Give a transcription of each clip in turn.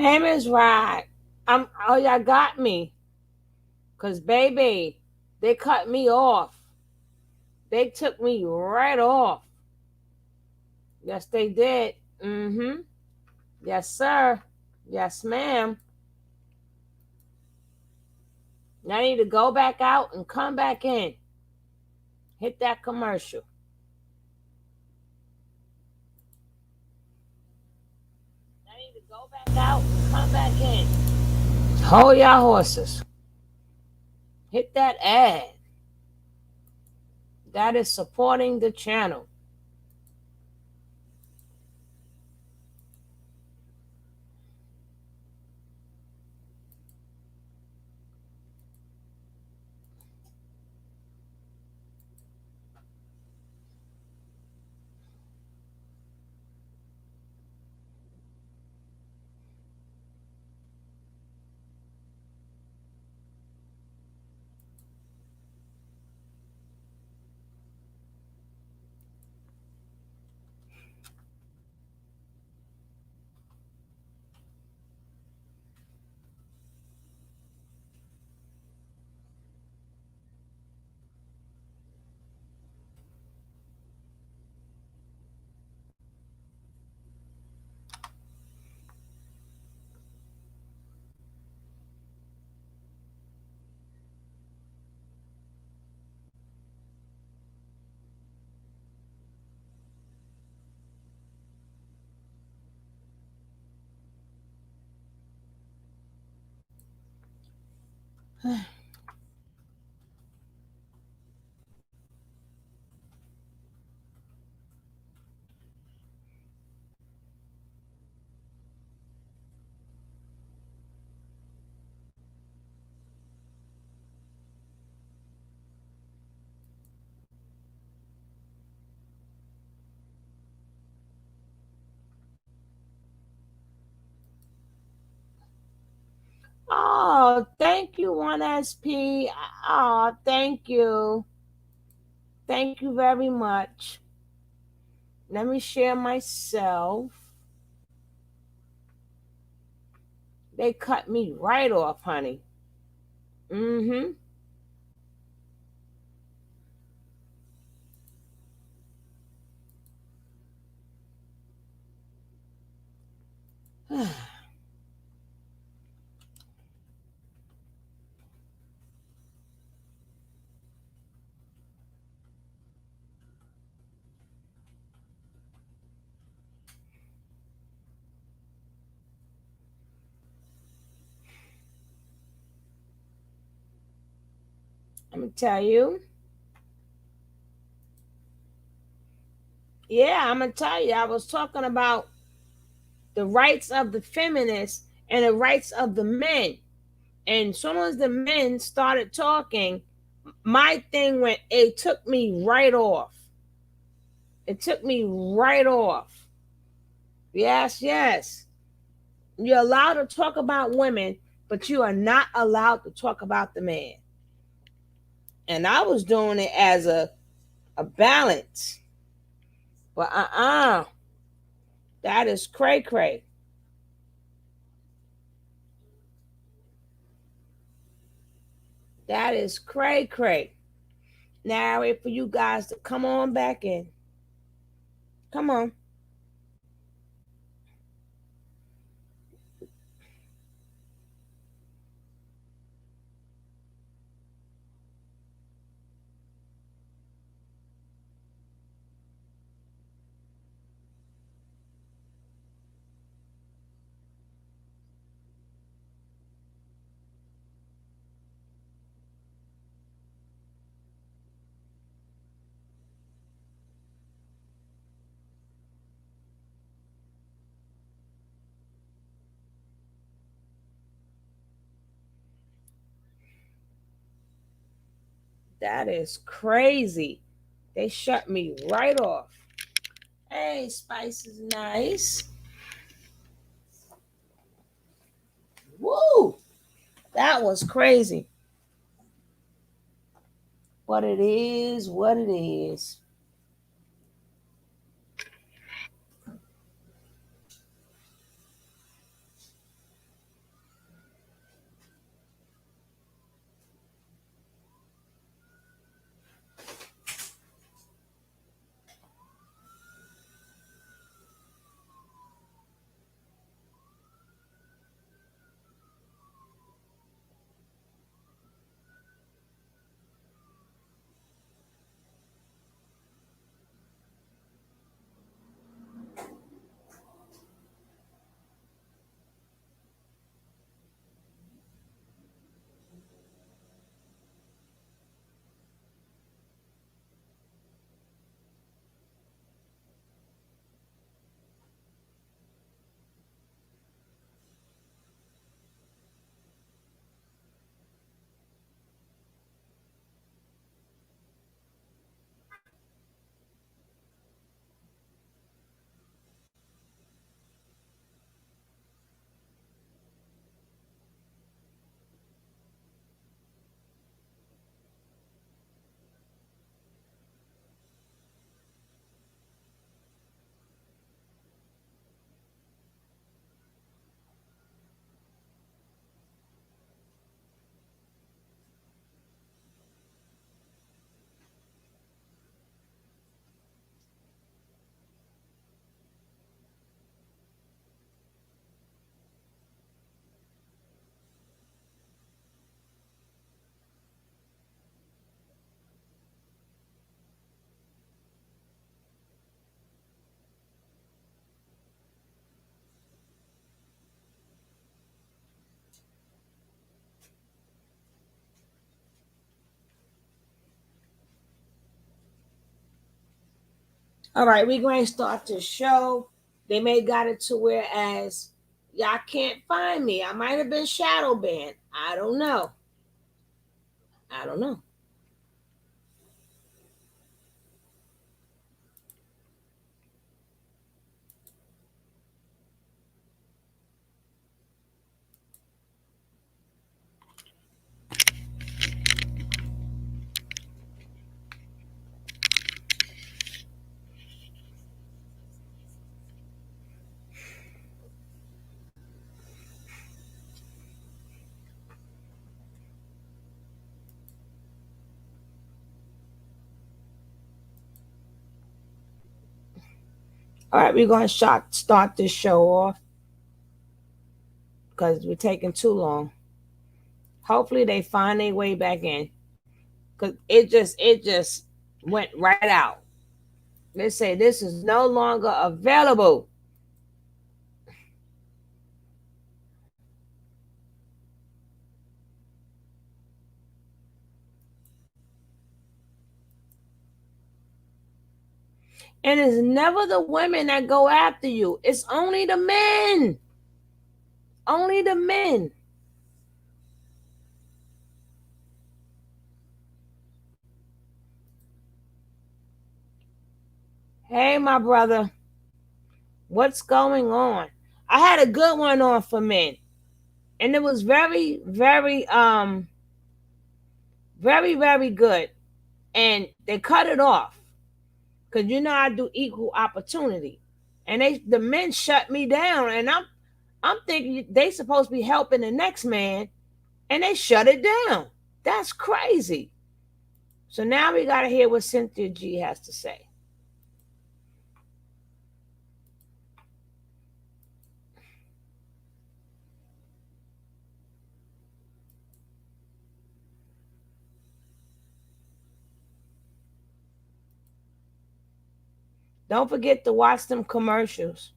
Hammond's right. Oh, y'all got me. Cause baby, they cut me off. They took me right off. Yes, they did. Mm-hmm. Yes, sir. Yes, ma'am. Now I need to go back out and come back in. Hit that commercial. I need to go back out and come back in. Hold your horses. Hit that ad. That is supporting the channel. Oh, thank you, 1SP. Oh, thank you. Thank you very much. Let me share myself. They cut me right off, honey. Mm-hmm. I'm gonna tell you. Yeah, I'm gonna tell you. I was talking about the rights of the feminists and the rights of the men. And as soon as the men started talking, my thing went, it took me right off. It took me right off. Yes, yes. You're allowed to talk about women, but you are not allowed to talk about the man. And I was doing it as a balance. But that is cray cray. That is cray cray. Now wait for you guys to come on back in. Come on. That is crazy. They shut me right off. Hey, Spice is nice. Woo! That was crazy. But it is what it is. All right, we're going to start the show. They may got it to where as y'all can't find me. I might have been shadow banned. I don't know. I don't know. All right, we're going to start this show off because we're taking too long. Hopefully they find their way back in because it just went right out. They say this is no longer available. And it's never the women that go after you. It's only the men. Only the men. Hey, my brother. What's going on? I had a good one on for men. And it was very good. And they cut it off. Cause you know I do equal opportunity. And the men shut me down. And I'm thinking they supposed to be helping the next man. And they shut it down. That's crazy. So now we gotta hear what Cynthia G has to say. Don't forget to watch them commercials.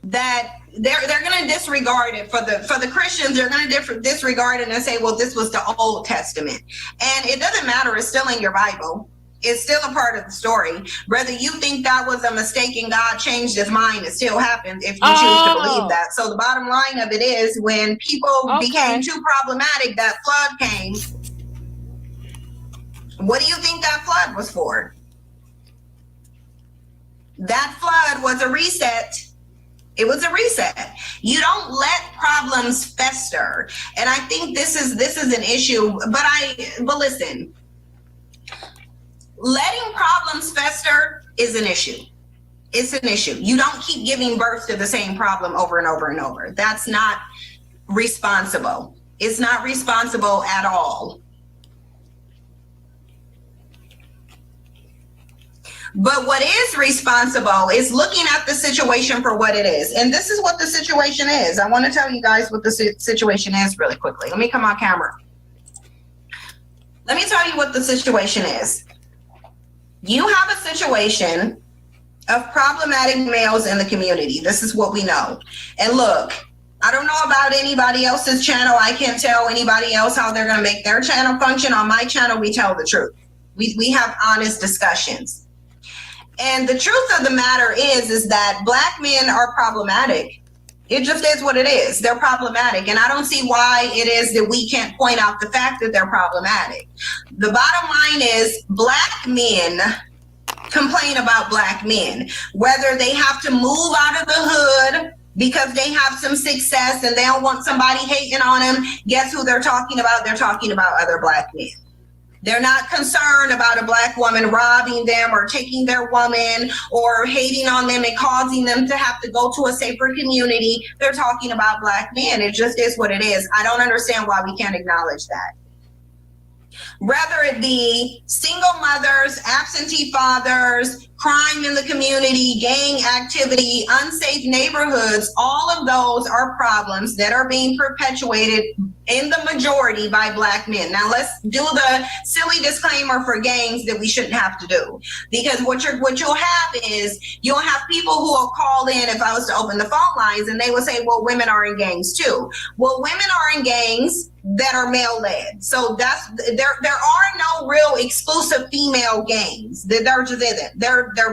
That they're going to disregard it for the Christians. They're going to disregard it and say, well, this was the Old Testament, and it doesn't matter. It's still in your Bible. It's still a part of the story. Whether you think that was a mistake and God changed his mind, it still happens if you choose to believe that. So the bottom line of it is, when people became too problematic, that flood came. What do you think that flood was for? That flood was a reset. It was a reset. You don't let problems fester. And I think this is an issue, but listen, letting problems fester is an issue. It's an issue. You don't keep giving birth to the same problem over and over and over. That's not responsible. It's not responsible at all. But what is responsible is looking at the situation for what it is. And this is what the situation is. I want to tell you guys what the situation is really quickly. Let me come on camera. Let me tell you what the situation is. You have a situation of problematic males in the community. This is what we know. And look, I don't know about anybody else's channel. I can't tell anybody else how they're going to make their channel function. On my channel, we tell the truth. We have honest discussions. And the truth of the matter is that Black men are problematic. It just is what it is. They're problematic. And I don't see why it is that we can't point out the fact that they're problematic. The bottom line is Black men complain about Black men, whether they have to move out of the hood because they have some success and they don't want somebody hating on them. Guess who they're talking about? They're talking about other black men. They're not concerned about a black woman robbing them or taking their woman or hating on them and causing them to have to go to a safer community. They're talking about black men. It just is what it is. I don't understand why we can't acknowledge that. Whether it be single mothers, absentee fathers, crime in the community, gang activity, unsafe neighborhoods, all of those are problems that are being perpetuated in the majority by black men. Now let's do the silly disclaimer for gangs that we shouldn't have to do, because what you'll have is you'll have people who will call in if I was to open the phone lines and they will say, well, women are in gangs too. Well, women are in gangs that are male led. So there are no real exclusive female gangs. They're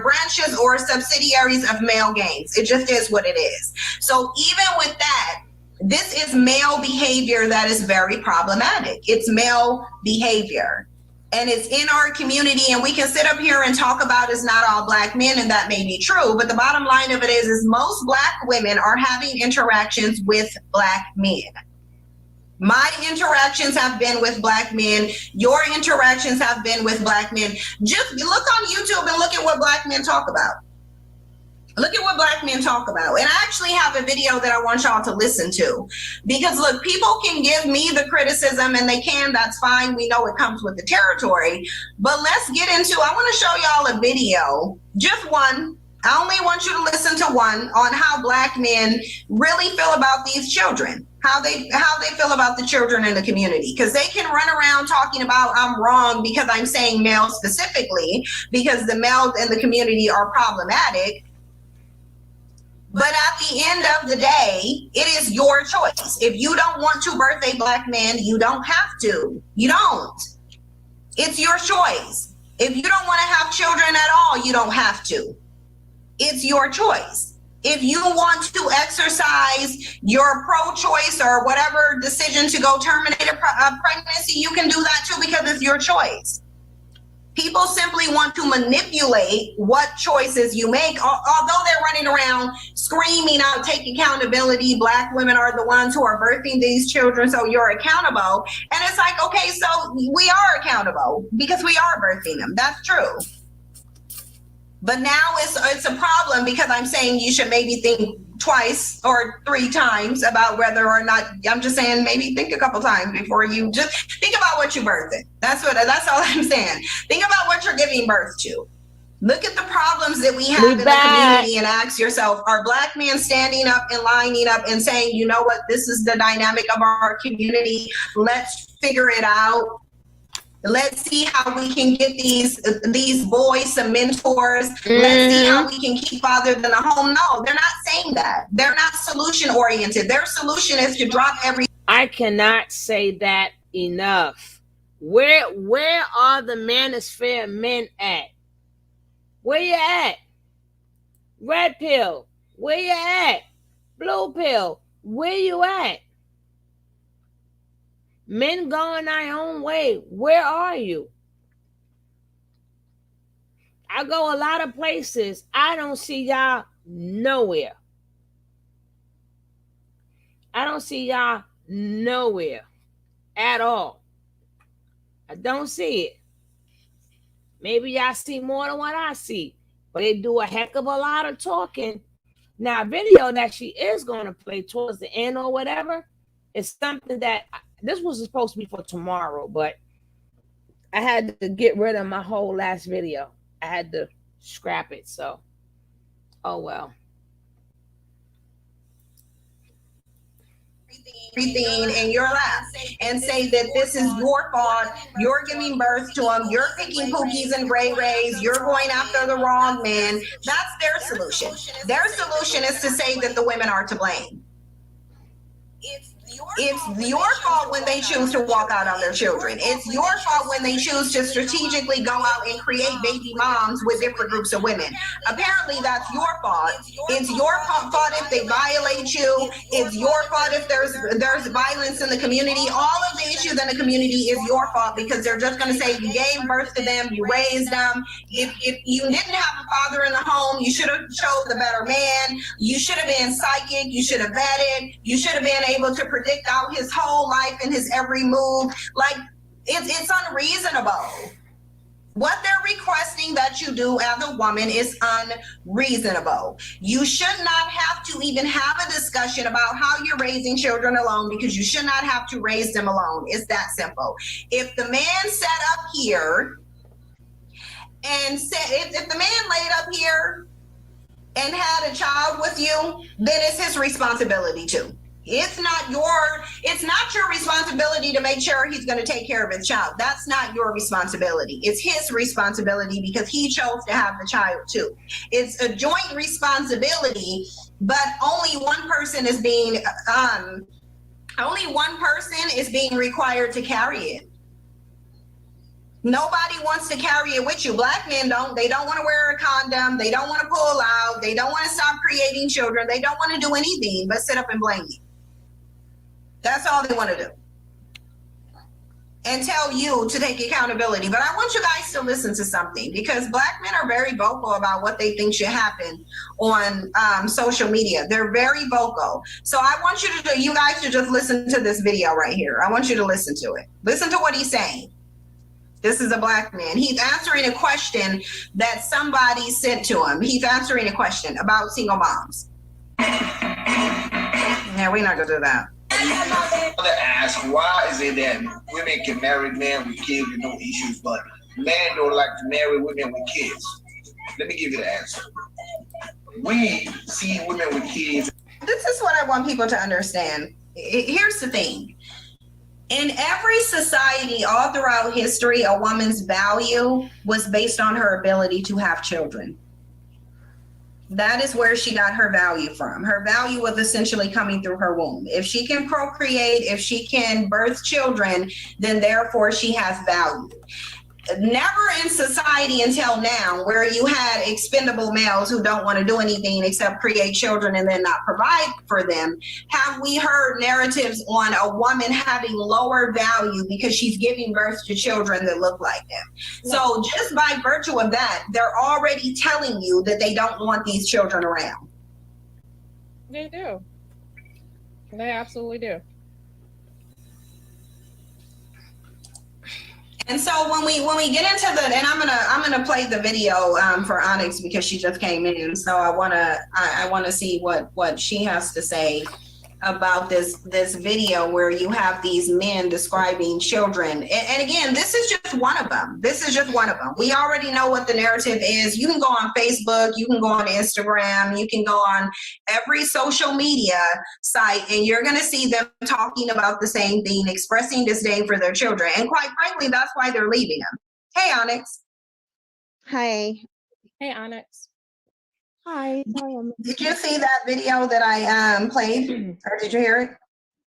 branches or subsidiaries of male gangs. It just is what it is. So even with that, this is male behavior that is very problematic. It's male behavior. And it's in our community, and we can sit up here and talk about it's not all black men, and that may be true. But the bottom line of it is most black women are having interactions with black men. My interactions have been with black men. Your interactions have been with black men. Just look on YouTube and look at what black men talk about. Look at what black men talk about. And I actually have a video that I want y'all to listen to. Because look, people can give me the criticism, and they can, that's fine. We know it comes with the territory. But let's get into, I want to show y'all a video, just one. I only want you to listen to one on how black men really feel about these children, how they feel about the children in the community. Because they can run around talking about I'm wrong because I'm saying males specifically, because the males in the community are problematic. But at the end of the day, it is your choice. If you don't want to birth a black man, you don't have to. You don't. It's your choice. If you don't want to have children at all, you don't have to. It's your choice. If you want to exercise your pro-choice or whatever decision to go terminate a pregnancy, you can do that too, because it's your choice. People simply want to manipulate what choices you make, although they're running around screaming out, take accountability. Black women are the ones who are birthing these children, so you're accountable. And it's like, okay, so we are accountable because we are birthing them. That's true. But now it's a problem because I'm saying you should maybe think twice or three times about whether or not, I'm just saying maybe think a couple times before you just think about what you're birthing. That's all I'm saying. Think about what you're giving birth to. Look at the problems that we have in the community and ask yourself, are black men standing up and lining up and saying, you know what, this is the dynamic of our community. Let's figure it out. Let's see how we can get these boys some mentors. Let's see how we can keep father in the home. No, they're not saying that. They're not solution oriented. Their solution is to drop every. I cannot say that enough. Where are the manosphere men at? Where you at? Red pill. Where you at? Blue pill. Where you at? Men going our own way. Where are you? I go a lot of places. I don't see y'all nowhere. I don't see y'all nowhere at all. I don't see it. Maybe y'all see more than what I see, but they do a heck of a lot of talking. Now, a video that she is going to play towards the end or whatever is something that this was supposed to be for tomorrow, but I had to get rid of my whole last video. I had to scrap it, so oh well. Everything in your lap and say that this is your fault. You're giving birth to them. You're picking Pookies and Ray Rays. You're going after the wrong man. That's their solution. Their solution is to say that the women are to blame. It's your fault when they choose to walk out on their children. It's your fault when they choose to strategically go out and create baby moms with different groups of women. Apparently, that's your fault. It's your fault if they violate you. It's your fault if there's violence in the community. All of the issues in the community is your fault because they're just going to say you gave birth to them, you raised them. If you didn't have a father in the home, you should have chose a better man. You should have been psychic. You should have vetted. You should have been able to predict out his whole life and his every move. Like, it's unreasonable. What they're requesting that you do as a woman is unreasonable. You should not have to even have a discussion about how you're raising children alone because you should not have to raise them alone. It's that simple. If the man sat up here and said, if the man laid up here and had a child with you, then it's his responsibility too. It's not your responsibility to make sure he's going to take care of his child. That's not your responsibility. It's his responsibility because he chose to have the child too. It's a joint responsibility, but only one person is being required to carry it. Nobody wants to carry it with you. Black men don't. They don't want to wear a condom. They don't want to pull out. They don't want to stop creating children. They don't want to do anything but sit up and blame you. That's all they want to do. And tell you to take accountability. But I want you guys to listen to something because Black men are very vocal about what they think should happen on social media. They're very vocal. So I want you guys to just listen to this video right here. I want you to listen to it. Listen to what he's saying. This is a Black man. He's answering a question that somebody sent to him. He's answering a question about single moms. Yeah, we're not going to do that. I want to ask, why is it that women can marry men with kids with no issues, but men don't like to marry women with kids? Let me give you the answer. We see women with kids. This is what I want people to understand. Here's the thing. In every society all throughout history, a woman's value was based on her ability to have children. That is where she got her value from. Her value was essentially coming through her womb. If she can procreate, if she can birth children, then therefore she has value. Never in society until now where you had expendable males who don't want to do anything except create children and then not provide for them, have we heard narratives on a woman having lower value because she's giving birth to children that look like them. So just by virtue of that, they're already telling you that they don't want these children around. They do. They absolutely do. And so when we get into the, and I'm gonna play the video for Onyx because she just came in, so I wanna see what she has to say about this video where you have these men describing children. And again, this is just one of them. This is just one of them. We already know what the narrative is. You can go on Facebook, you can go on Instagram, you can go on every social media site, and you're going to see them talking about the same thing, expressing disdain for their children. And quite frankly, that's why they're leaving them. Hey, Onyx. Hi. Hey, Onyx. Hi. Did you see that video that I played, or did you hear it?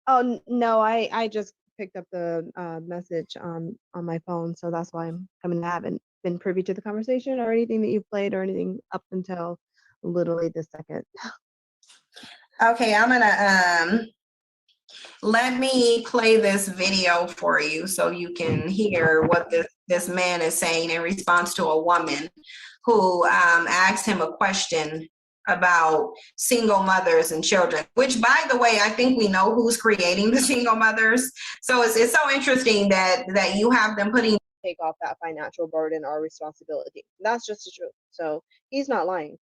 Oh no, I just picked up the message on my phone, so that's why I'm coming. I haven't been privy to the conversation or anything that you played or anything up until literally this second. Okay, I'm gonna let me play this video for you so you can hear what this man is saying in response to a woman who asked him a question about single mothers and children, which, by the way, I think we know who's creating the single mothers. So it's so interesting that you have them putting Take off that financial burden or responsibility. That's just the truth. So he's not lying.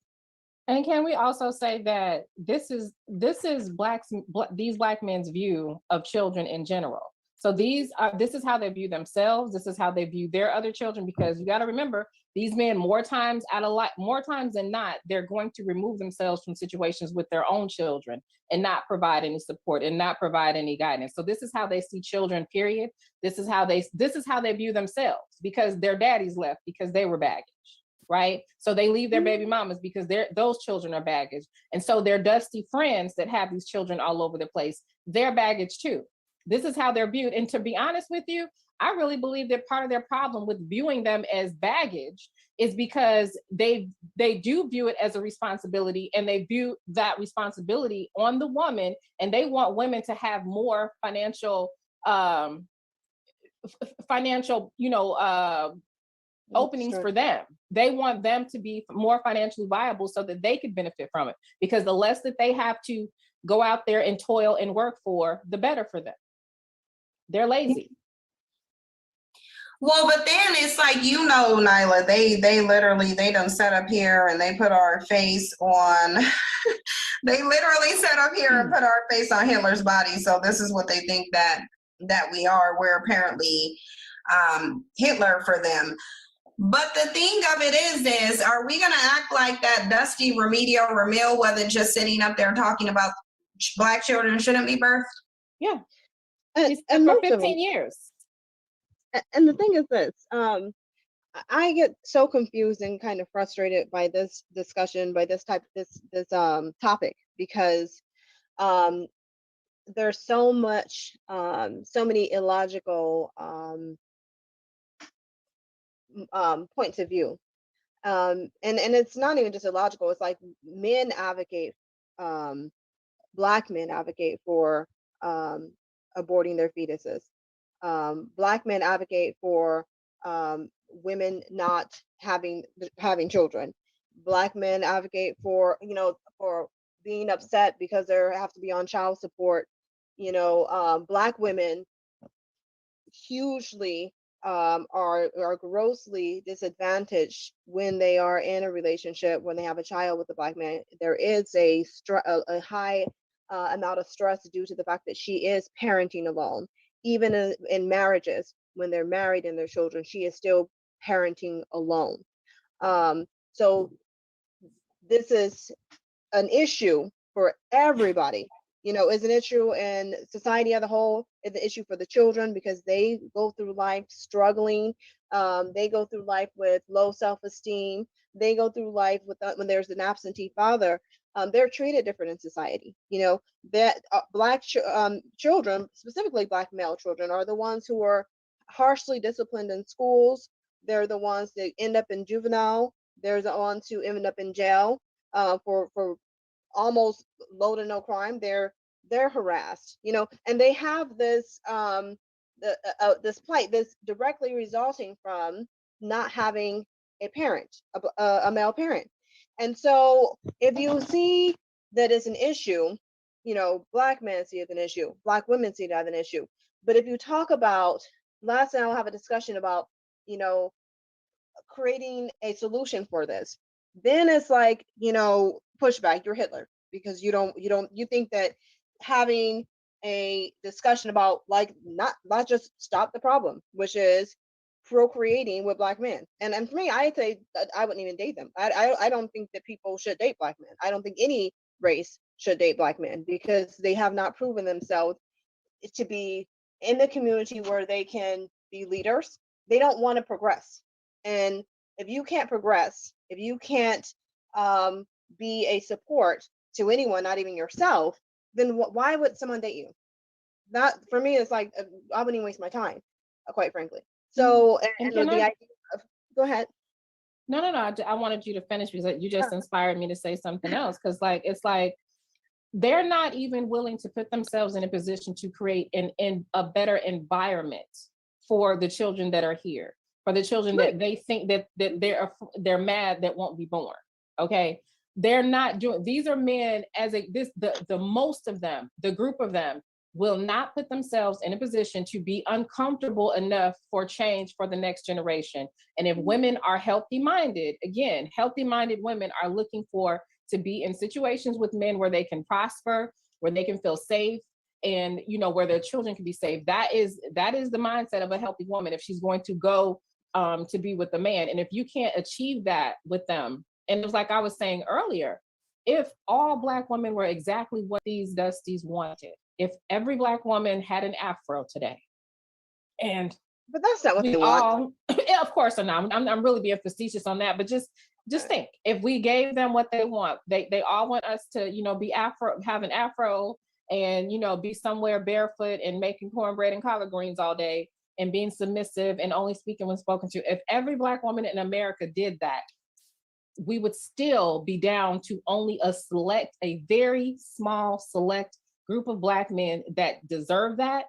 And can we also say that this is these Black men's view of children in general? So this is how they view themselves. This is how they view their other children, because you got to remember, these men more times than not, they're going to remove themselves from situations with their own children and not provide any support and not provide any guidance. So this is how they see children, period. This is how they view themselves, because their daddies left because they were baggage. right? So they leave their baby mamas because those children are baggage. And so their dusty friends that have these children all over the place, they're baggage too. This is how they're viewed. And to be honest with you, I really believe that part of their problem with viewing them as baggage is because they do view it as a responsibility, and they view that responsibility on the woman, and they want women to have more financial openings for them. They want them to be more financially viable so that they could benefit from it, because the less that they have to go out there and toil and work for, the better for them. They're lazy. Well, but then it's like, Nyla, they literally, they done set up here and they put our face on, they literally set up here and put our face on Hitler's body. So this is what they think that we are. We're apparently Hitler for them. But the thing of it is are we going to act like that dusty Remedial Ramil wasn't just sitting up there talking about Black children shouldn't be birthed? Yeah. And for 15 years. And the thing is this, I get so confused and kind of frustrated by this discussion, by this topic, because there's so many illogical points of view, and it's not even just illogical. It's like men advocate, Black men advocate for aborting their fetuses. Black men advocate for women not having children. Black men advocate for for being upset because they have to be on child support. Black women hugely are grossly disadvantaged when they are in a relationship, when they have a child with a Black man. There is a high amount of stress due to the fact that she is parenting alone. Even in marriages, when they're married and their children, she is still parenting alone. So this is an issue for everybody. Is an issue in society as a whole. It's an issue for the children because they go through life struggling. They go through life with low self-esteem. They go through life when there's an absentee father. They're treated different in society. That Black children, specifically Black male children, are the ones who are harshly disciplined in schools. They're the ones that end up in juvenile. They're the ones who end up in jail for almost low to no crime. They're harassed, and they have this this plight, this directly resulting from not having a parent, a male parent. And so if you see that it's an issue, Black men see it as an issue, Black women see it as an issue. But if you talk about, last night I'll have a discussion about, creating a solution for this, then it's like, pushback, you're Hitler, because you think that having a discussion about not just stop the problem, which is procreating with Black men. And for me, I say that I wouldn't even date them. I don't think that people should date Black men. I don't think any race should date Black men, because they have not proven themselves to be in the community where they can be leaders. They don't want to progress. And if you can't progress, if you can't be a support to anyone, not even yourself, then why would someone date you? That, for me, it's like, I wouldn't even waste my time, quite frankly. So, and the idea of, go ahead. No. I wanted you to finish because you just inspired me to say something else. Because it's like they're not even willing to put themselves in a position to create a better environment for the children that are here, for the children that they think that they're mad that won't be born. Okay, they're not doing. These are men the most of them, the group of them, will not put themselves in a position to be uncomfortable enough for change for the next generation. And if women are healthy-minded, again, healthy-minded women are looking to be in situations with men where they can prosper, where they can feel safe, and where their children can be safe. That is the mindset of a healthy woman if she's going to go to be with a man. And if you can't achieve that with them, and it was like I was saying earlier, if all Black women were exactly what these Dusties wanted, if every Black woman had an afro today, and But that's not what We they want. all, yeah, of course, and I'm really being facetious on that, but just think, if we gave them what they want, they all want us to, be afro, have an afro, and be somewhere barefoot and making cornbread and collard greens all day, and being submissive and only speaking when spoken to. If every Black woman in America did that, we would still be down to only a very small select group of Black men that deserve that,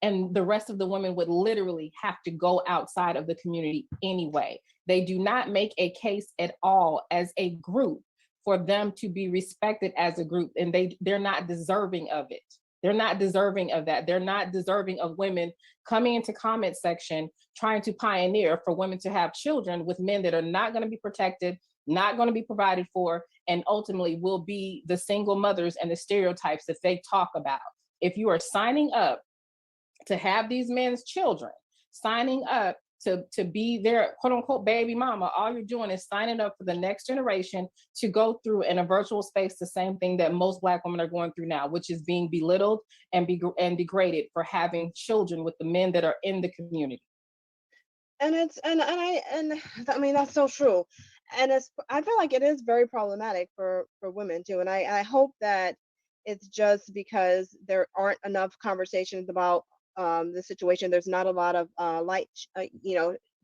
and the rest of the women would literally have to go outside of the community anyway. They do not make a case at all as a group for them to be respected as a group, and they're not deserving of it. They're not deserving of that. They're not deserving of women coming into comment section trying to pioneer for women to have children with men that are not going to be protected, not going to be provided for, and ultimately will be the single mothers and the stereotypes that they talk about. If you are signing up to have these men's children, signing up to be their quote unquote baby mama, all you're doing is signing up for the next generation to go through in a virtual space the same thing that most Black women are going through now, which is being belittled and degraded for having children with the men that are in the community. And it's and I mean, that's so true. And I feel like it is very problematic for women too. And I hope that it's just because there aren't enough conversations about the situation. There's not a lot of light,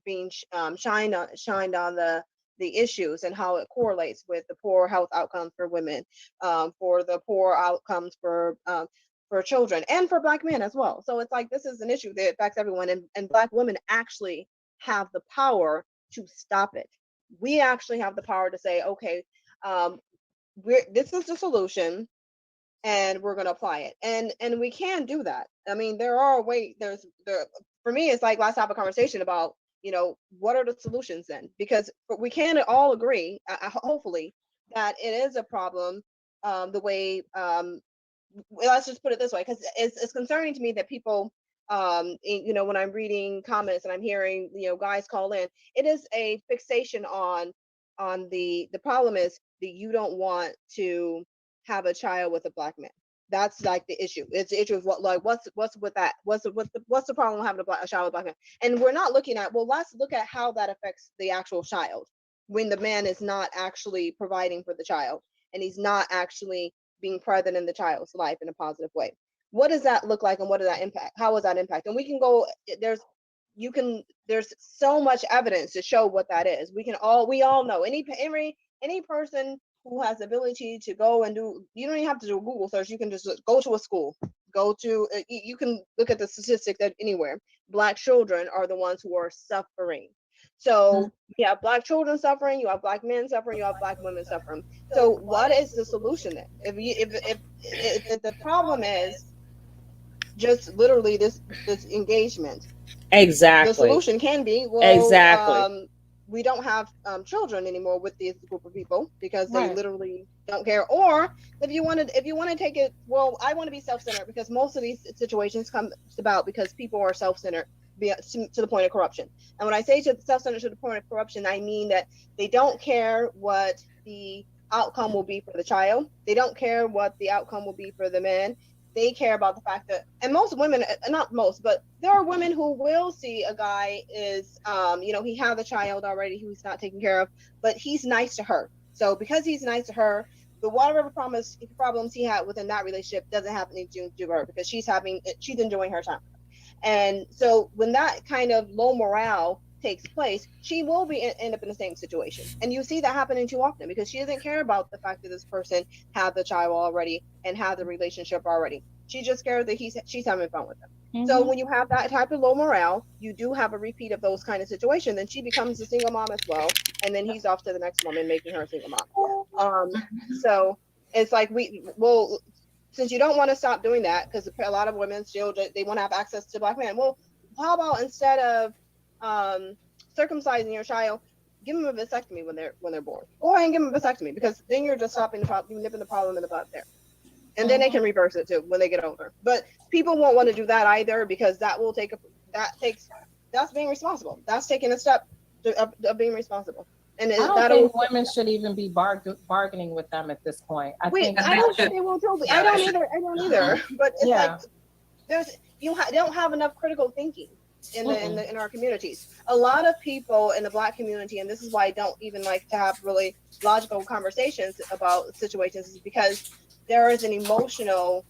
being shined on the issues and how it correlates with the poor health outcomes for women, for the poor outcomes for children and for Black men as well. So it's like this is an issue that affects everyone, and Black women actually have the power to stop it. We actually have the power to say, okay, this is the solution, and we're going to apply it, and we can do that. I mean, there are ways. There for me, it's like let's have a conversation about what are the solutions then, because we can all agree, hopefully, that it is a problem. The way let's just put it this way, because it's concerning to me that people when I'm reading comments and I'm hearing guys call in, it is a fixation on the problem is that you don't want to have a child with a Black man. That's like the issue. It's the issue of what's with that, what's the problem with having a child with a Black man. And we're not looking at, well, let's look at how that affects the actual child when the man is not actually providing for the child and he's not actually being present in the child's life in a positive way. What does that look like, and what does that impact? How does that impact? And we can go, there's so much evidence to show what that is. We all know, any person who has the ability to go and do, you don't even have to do a Google search, you can just go to a school, you can look at the statistics that anywhere. Black children are the ones who are suffering. So you have Black children suffering, you have Black men suffering, you have Black women suffering. So what is the solution then? If the problem is just literally this engagement, Exactly. the solution can be, we don't have children anymore with this group of people because they literally don't care. Or if you want to take it, well, I want to be self-centered, because most of these situations come about because people are self-centered to the point of corruption. And when I say self-centered to the point of corruption, I mean that they don't care what the outcome will be for the child. They don't care what the outcome will be for the man. They care about the fact that, and most women, not most, but there are women who will see a guy is, he has a child already who he's not taking care of, but he's nice to her. So because he's nice to her, the whatever problems he had within that relationship doesn't have anything to do with her, because she's enjoying her time. And so when that kind of low morale takes place, she will end up in the same situation. And you see that happening too often, because she doesn't care about the fact that this person had the child already and had the relationship already. She just cares that she's having fun with him. Mm-hmm. So when you have that type of low morale, you do have a repeat of those kind of situations. Then she becomes a single mom as well, and then he's off to the next woman, making her a single mom. So it's like since you don't want to stop doing that, because a lot of women still, they want to have access to Black men. Well, how about instead of circumcising your child, give them a vasectomy when they're born? Go ahead and give them a vasectomy, because then you're just stopping the problem, nipping the problem in the bud there. And then they can reverse it too when they get older. But people won't want to do that either, because that's being responsible. That's taking a step of being responsible. And I don't think women should even be bargaining with them at this point. I don't think they will too. I don't either. But it's like they don't have enough critical thinking. in our communities. A lot of people in the Black community, and this is why I don't even like to have really logical conversations about situations, is because there is an emotional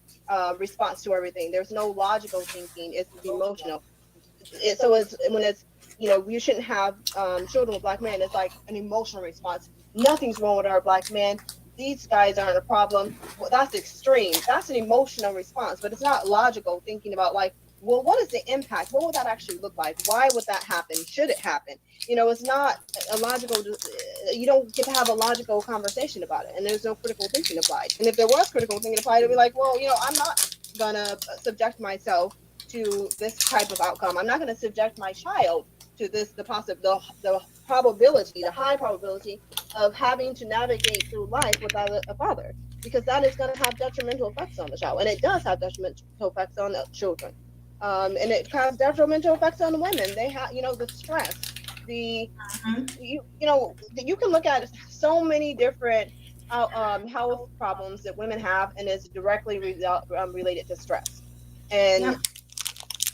response to everything. There's no logical thinking; it's emotional. So it's when it's, you shouldn't have children with Black men. It's like an emotional response. Nothing's wrong with our Black men. These guys aren't a problem. Well, that's extreme. That's an emotional response, but it's not logical thinking about, like, well, what is the impact? What would that actually look like? Why would that happen? Should it happen? It's not a logical. You don't get to have a logical conversation about it, and there's no critical thinking applied. And if there was critical thinking applied, it'd be like, well, I'm not gonna subject myself to this type of outcome. I'm not going to subject my child to this, the probability, the high probability of having to navigate through life without a father, because that is going to have detrimental effects on the child, and it does have detrimental effects on the children, and it has detrimental effects on the women. They have, the stress, the you can look at so many different health problems that women have, and it's directly related to stress. And Yep.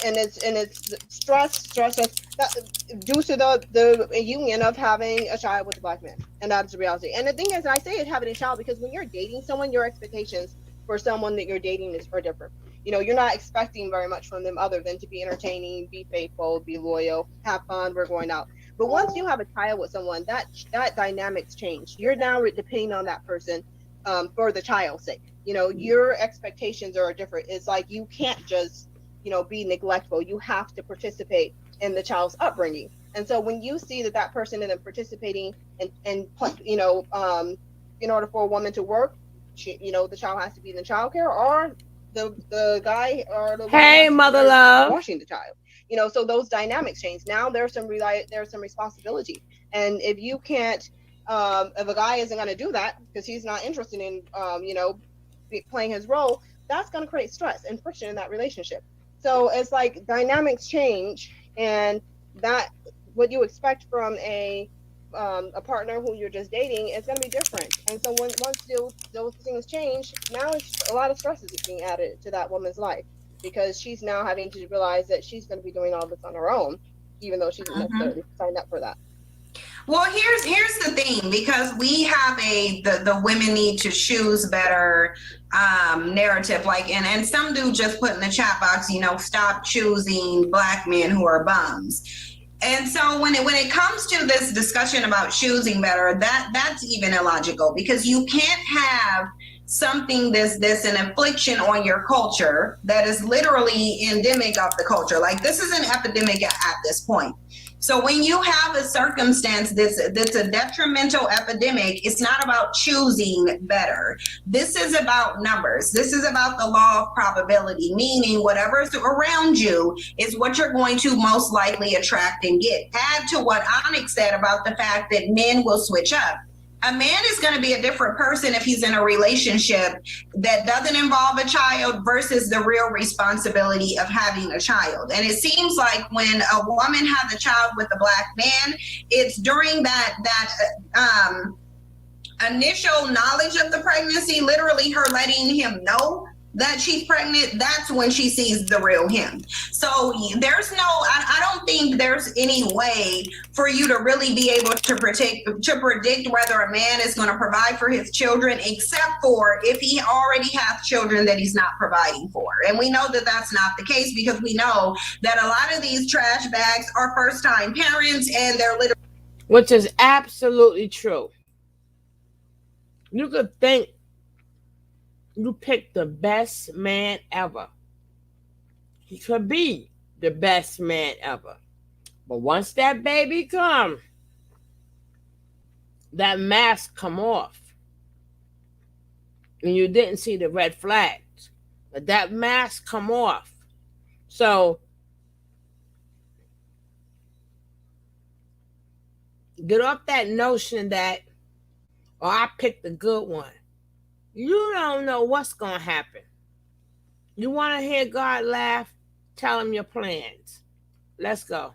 it's stress that, due to the union of having a child with a Black man, and that's the reality. And the thing is, I say it, having a child, because when you're dating someone, your expectations for someone that you're dating are different. You're not expecting very much from them other than to be entertaining, be faithful, be loyal, have fun, we're going out. But once you have a child with someone, that dynamics change. You're now depending on that person, for the child's sake. Your expectations are different. It's like you can't just be neglectful. You have to participate in the child's upbringing. And so when you see that person isn't participating, and in order for a woman to work, the child has to be in the child care, or the guy or the woman Hey, has to be mother there love. washing the child. So those dynamics change. Now there's some responsibility. And if you can't, if a guy isn't going to do that because he's not interested in, playing his role, that's going to create stress and friction in that relationship. So it's like dynamics change, and that what you expect from a partner who you're just dating is going to be different. And so once those things change, now it's a lot of stress is being added to that woman's life, because she's now having to realize that she's going to be doing all this on her own, even though she didn't Mhm. necessarily sign up for that. Well, here's the thing, because we have the women need to choose better narrative, like, and some dude just put in the chat box, stop choosing Black men who are bums. And so when it comes to this discussion about choosing better, that's even illogical, because you can't have something this an affliction on your culture that is literally endemic of the culture. Like, this is an epidemic at this point. So when you have a circumstance that's a detrimental epidemic, it's not about choosing better. This is about numbers. This is about the law of probability, meaning whatever's around you is what you're going to most likely attract and get. Add to what Onyx said about the fact that men will switch up. A man is going to be a different person if he's in a relationship that doesn't involve a child versus the real responsibility of having a child. And it seems like when a woman has a child with a Black man, it's during that initial knowledge of the pregnancy, literally her letting him know that she's pregnant, that's when she sees the real him. So there's I don't think there's any way for you to really be able to predict whether a man is going to provide for his children, except for if he already has children that he's not providing for. And we know that that's not the case, because we know that a lot of these trash bags are first time parents, and they're literally, Which is absolutely true. You could think you picked the best man ever. He could be the best man ever. But once that baby come, that mask come off. And you didn't see the red flags. But that mask come off. So get off that notion that, oh, I picked a good one. You don't know what's going to happen. You want to hear God laugh? Tell him your plans. Let's go.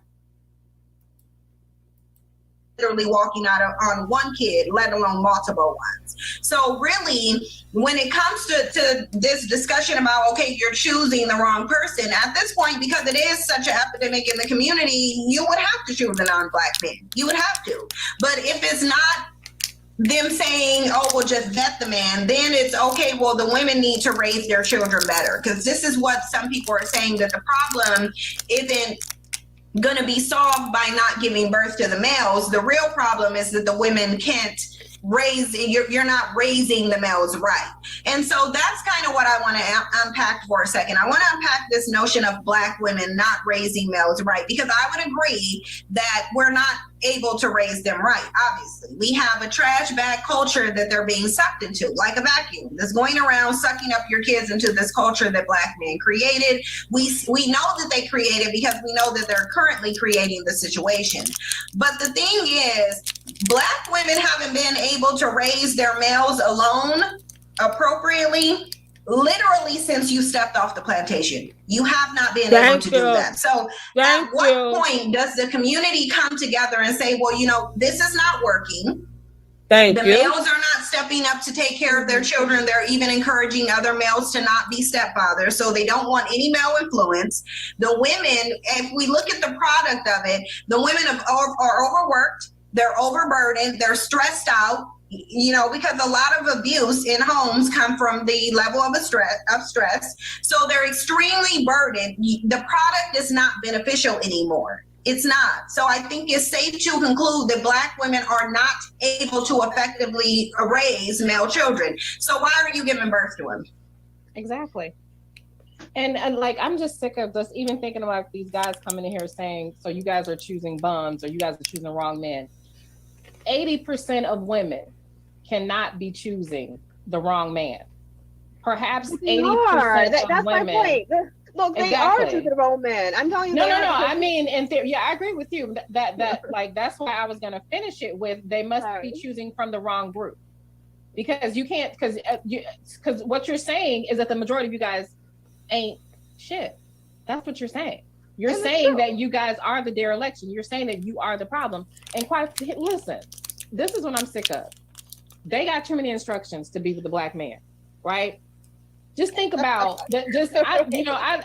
literally walking out on one kid, let alone multiple ones. So really, when it comes to this discussion about, okay, you're choosing the wrong person, at this point, because it is such an epidemic in the community, you would have to choose a non-Black man. You would have to. But if it's not them saying, oh, we'll just vet the man, then it's okay, well, the women need to raise their children better. Because this is what some people are saying, that the problem isn't going to be solved by not giving birth to the males. The real problem is that the women can't raise, you're not raising the males right. And so that's kind of what I want to unpack for a second. I want to unpack this notion of Black women not raising males right, because I would agree that we're not able to raise them right. Obviously, we have a trash bag culture that they're being sucked into, like a vacuum that's going around sucking up your kids into this culture that Black men created. We know that they created, because we know that they're currently creating the situation. But the thing is, Black women haven't been able to raise their males alone appropriately literally since you stepped off the plantation. You have not been able to do that. So at what point does the community come together and say, well, you know, this is not working. The males are not stepping up to take care of their children. They're even encouraging other males to not be stepfathers, so they don't want any male influence. The women, if we look at the product of it, the women are overworked, they're overburdened, they're stressed out, you know, because a lot of abuse in homes come from the level of stress. So they're extremely burdened. The product is not beneficial anymore. It's not. So I think it's safe to conclude that Black women are not able to effectively raise male children. So why are you giving birth to them? Exactly. And like, I'm just sick of this, even thinking about these guys coming in here saying, so you guys are choosing bums, or you guys are choosing the wrong men. 80% of women cannot be choosing the wrong man. Perhaps 80% that's of women. My point. Look, they are choosing the wrong man. I'm telling you. No. I mean, in theory, yeah, I agree with you. That like, that's why I was going to finish it with, they must be choosing from the wrong group, because you can't, because what you're saying is that the majority of you guys ain't shit. That's what you're saying. You're saying that you guys are the dereliction. You're saying that you are the problem. And listen, this is what I'm sick of. They got too many instructions to be with the Black man, right? Just think about that.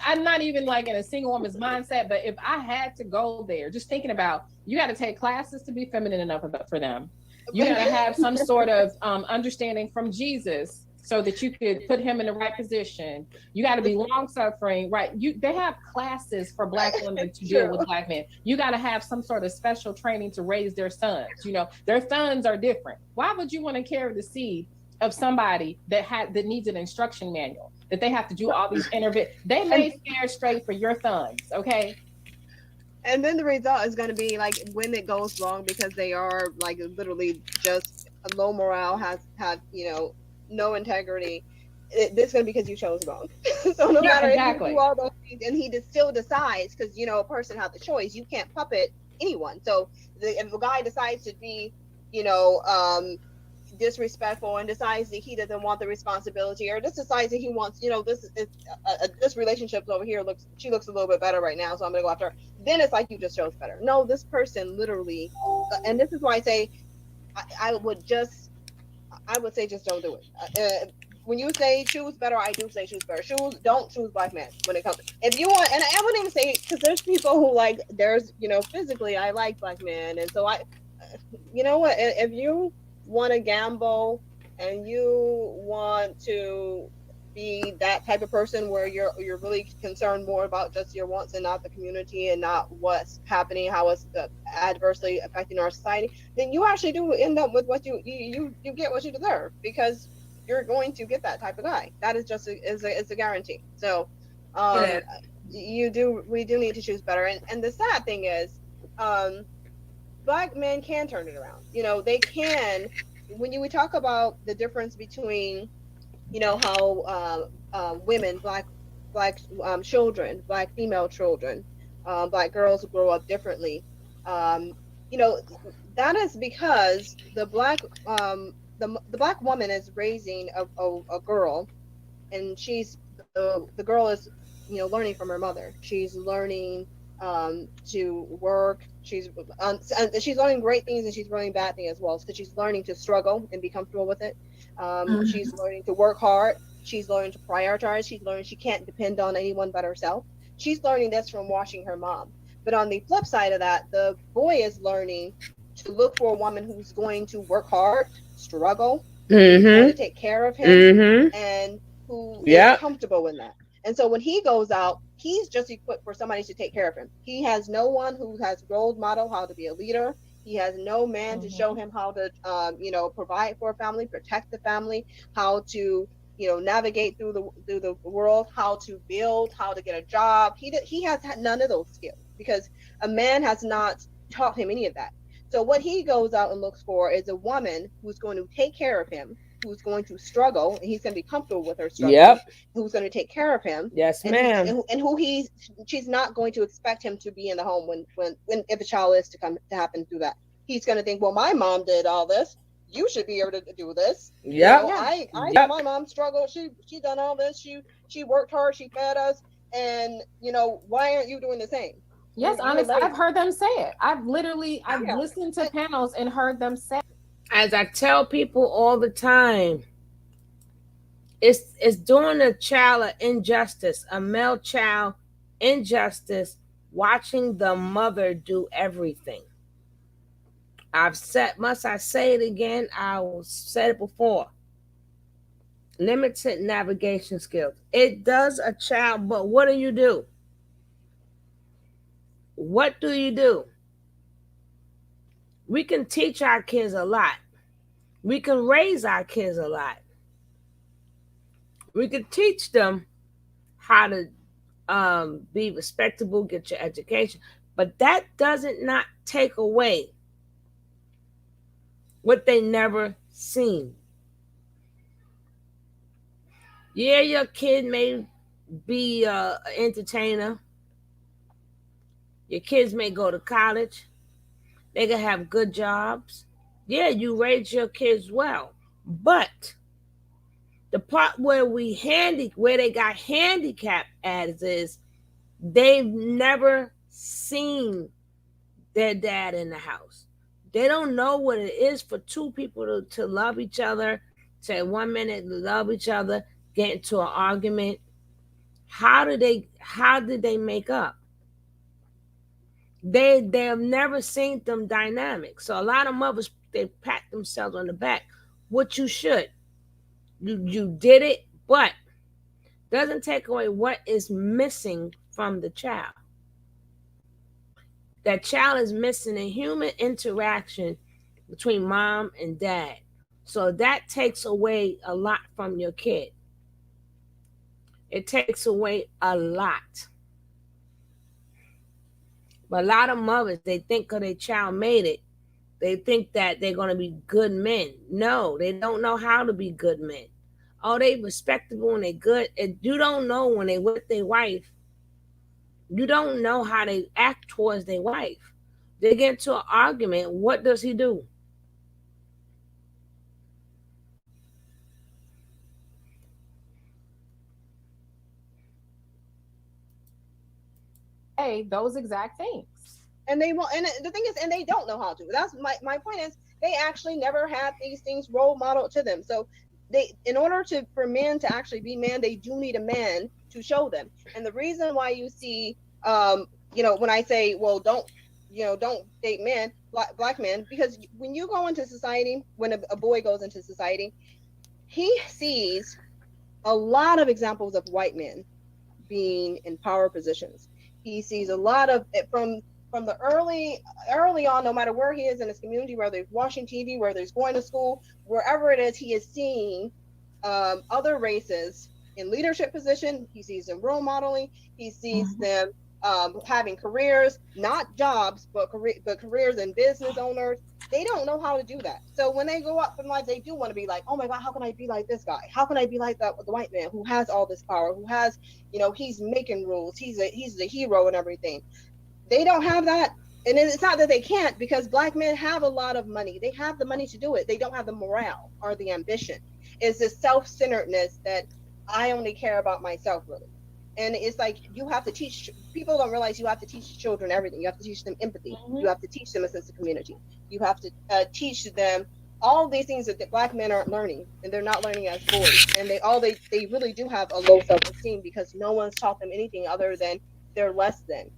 I'm not even like in a single woman's mindset, but if I had to go there, just thinking about, you got to take classes to be feminine enough for them. You got to have some sort of understanding from Jesus, so that you could put him in the right position. You got to be long suffering, right? They have classes for Black women to deal with Black men. You got to have some sort of special training to raise their sons. You know, their sons are different. Why would you want to carry the seed of somebody that needs an instruction manual, that they have to do all these they may scare straight for your sons, okay? And then the result is going to be like, when it goes wrong, because they are like literally just low morale, have you know, no integrity. This is going to be because you chose wrong. So no matter if you do all those things, and he still decides, because you know, a person has the choice. You can't puppet anyone. So if a guy decides to be, you know, disrespectful, and decides that he doesn't want the responsibility, or just decides that he wants, you know, this relationship over here she looks a little bit better right now, so I'm gonna go after her, then it's like, you just chose better. No, this person literally, and this is why I say I would say just don't do it. When you say choose better, I do say choose better. Don't choose Black men when it comes. If you want, and I wouldn't even say, because there's people who like, there's, you know, physically I like Black men, and so you know what, if you want to gamble and you want to be that type of person where you're really concerned more about just your wants and not the community, and not what's happening, how it's adversely affecting our society, then you actually do end up with what you get what you deserve, because you're going to get that type of guy. That is just it's a guarantee. So we do need to choose better. And the sad thing is, Black men can turn it around. You know, they can. When we talk about the difference between, you know, how women, black children, Black female children, Black girls grow up differently. You know, that is because the Black Black woman is raising a girl, and the girl is, you know, learning from her mother. She's learning to work. She's learning great things and she's learning bad things as well. So she's learning to struggle and be comfortable with it. She's learning to work hard. She's learning to prioritize. She's learning she can't depend on anyone but herself. She's learning this from watching her mom. But on the flip side of that, the boy is learning to look for a woman who's going to work hard, struggle, who's going to Mm-hmm. take care of him, Mm-hmm. and who is Yep. comfortable in that. And so when he goes out, he's just equipped for somebody to take care of him. He has no one who has role model how to be a leader. He has no man to show him how to, provide for a family, protect the family, how to, navigate through the world, how to build, how to get a job. He has had none of those skills because a man has not taught him any of that. So what he goes out and looks for is a woman who's going to take care of him, who's going to struggle, and he's going to be comfortable with her struggling, Yep. who's going to take care of him, Yes, and who's ma'am. and who she's not going to expect him to be in the home when if a child is to come to happen through that. He's going to think, well, my mom did all this. You should be able to do this. Yep. Yeah. I know Yep. my mom struggled. She done all this. She worked hard. She fed us. And why aren't you doing the same? Yes, You're honest. I've lazy. heard them say it. I've Yeah. listened to panels and heard them say, As I tell people all the time, it's doing a child an injustice, a male child injustice, watching the mother do everything. Must I say it again? I said it before. Limited navigation skills. It does a child, but what do? What do you do? We can teach our kids a lot. We can raise our kids a lot. We can teach them how to be respectable, get your education, but that doesn't not take away what they never seen. Yeah, your kid may be an entertainer. Your kids may go to college. They can have good jobs. Yeah, you raise your kids well, but the part where they got handicapped as is they've never seen their dad in the house. They don't know what it is for two people to love each other, to 1 minute love each other, get into an argument. How did they make up? They've never seen them dynamics. So a lot of mothers they pat themselves on the back. What you should. You did it, but doesn't take away what is missing from the child. That child is missing a human interaction between mom and dad. So that takes away a lot from your kid. It takes away a lot. But a lot of mothers, they think because their child made it, they think that they're going to be good men. No, they don't know how to be good men. Oh, they respectable and they good. And you don't know when they with their wife, you don't know how they act towards their wife. They get into an argument. What does he do? hey, those exact things. And they will, and the thing is, and they don't know how to. That's my point is they actually never had these things role modeled to them. So they, in order to for men to actually be man, they do need a man to show them. And the reason why you see, when I say, well, don't date men, black men, because when you go into society, when a boy goes into society, he sees a lot of examples of white men being in power positions. He sees a lot of it from the early on, no matter where he is in his community, whether he's watching TV, whether he's going to school, wherever it is, he is seeing other races in leadership position. He sees them role modeling. He sees them having careers, not jobs, but careers and business owners. They don't know how to do that. So when they go up in life, they do want to be like, oh my God, how can I be like this guy? How can I be like that with the white man who has all this power, who has, he's making rules, he's the hero and everything. They don't have that. And it's not that they can't, because black men have a lot of money. They have the money to do it. They don't have the morale or the ambition. It's this self-centeredness that I only care about myself, really. And it's like you have to teach people don't realize you have to teach children everything. You have to teach them empathy. Mm-hmm. You have to teach them a sense of community. You have to teach them all these things that black men aren't learning, and they're not learning as boys. And they really do have a low self-esteem because no one's taught them anything other than they're less than,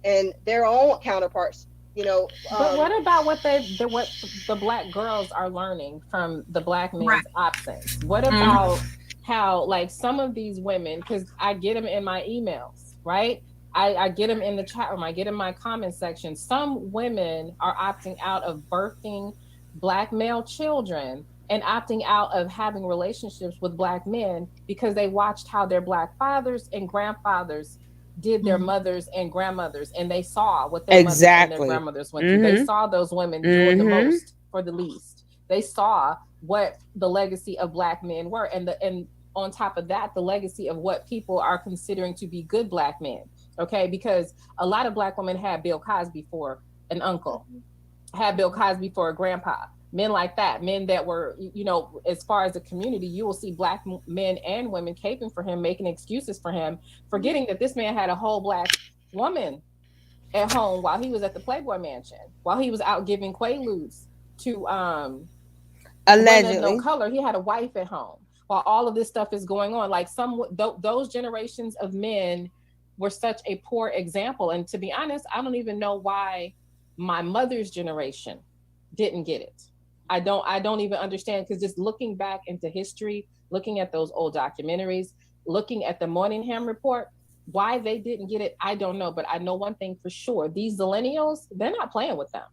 and their own counterparts. But what about what the black girls are learning from the black Right. man's absence? What Mhm. about how, like, some of these women, because I get them in my emails, right? I get them in the chat room, I get in my comment section. Some women are opting out of birthing black male children and opting out of having relationships with black men because they watched how their black fathers and grandfathers did their mothers and grandmothers, and they saw what their mothers and their Exactly. grandmothers went through. They saw those women doing the most for the least. They saw what the legacy of black men were, and on top of that, the legacy of what people are considering to be good black men. Okay, because a lot of black women had Bill Cosby for an uncle, had Bill Cosby for a grandpa, men like that, men that were, as far as the community, you will see black men and women caping for him, making excuses for him, forgetting that this man had a whole black woman at home while he was at the Playboy Mansion, while he was out giving quaaludes to women of no Allegedly. color. He had a wife at home while all of this stuff is going on. Like those generations of men were such a poor example. And to be honest, I don't even know why my mother's generation didn't get it. I don't even understand, because just looking back into history, looking at those old documentaries, looking at the Moynihan report, why they didn't get it, I don't know. But I know one thing for sure: these millennials, they're not playing with them.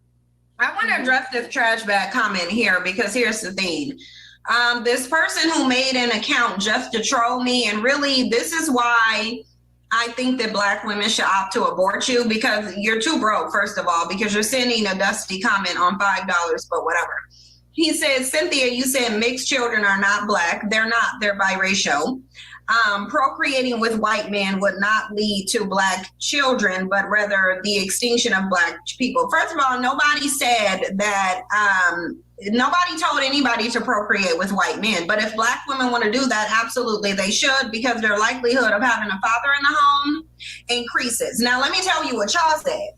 I want to address this trash bag comment here, because here's the thing. This person who made an account just to troll me, and really, this is why I think that black women should opt to abort you, because you're too broke, first of all, because you're sending a dusty comment on $5, but whatever. He said, Cynthia, you said mixed children are not black. They're not, they're biracial. Procreating with white men would not lead to black children, but rather the extinction of black people. First of all, nobody said that, nobody told anybody to procreate with white men. But if black women want to do that, absolutely they should, because their likelihood of having a father in the home increases. Now, let me tell you what y'all said.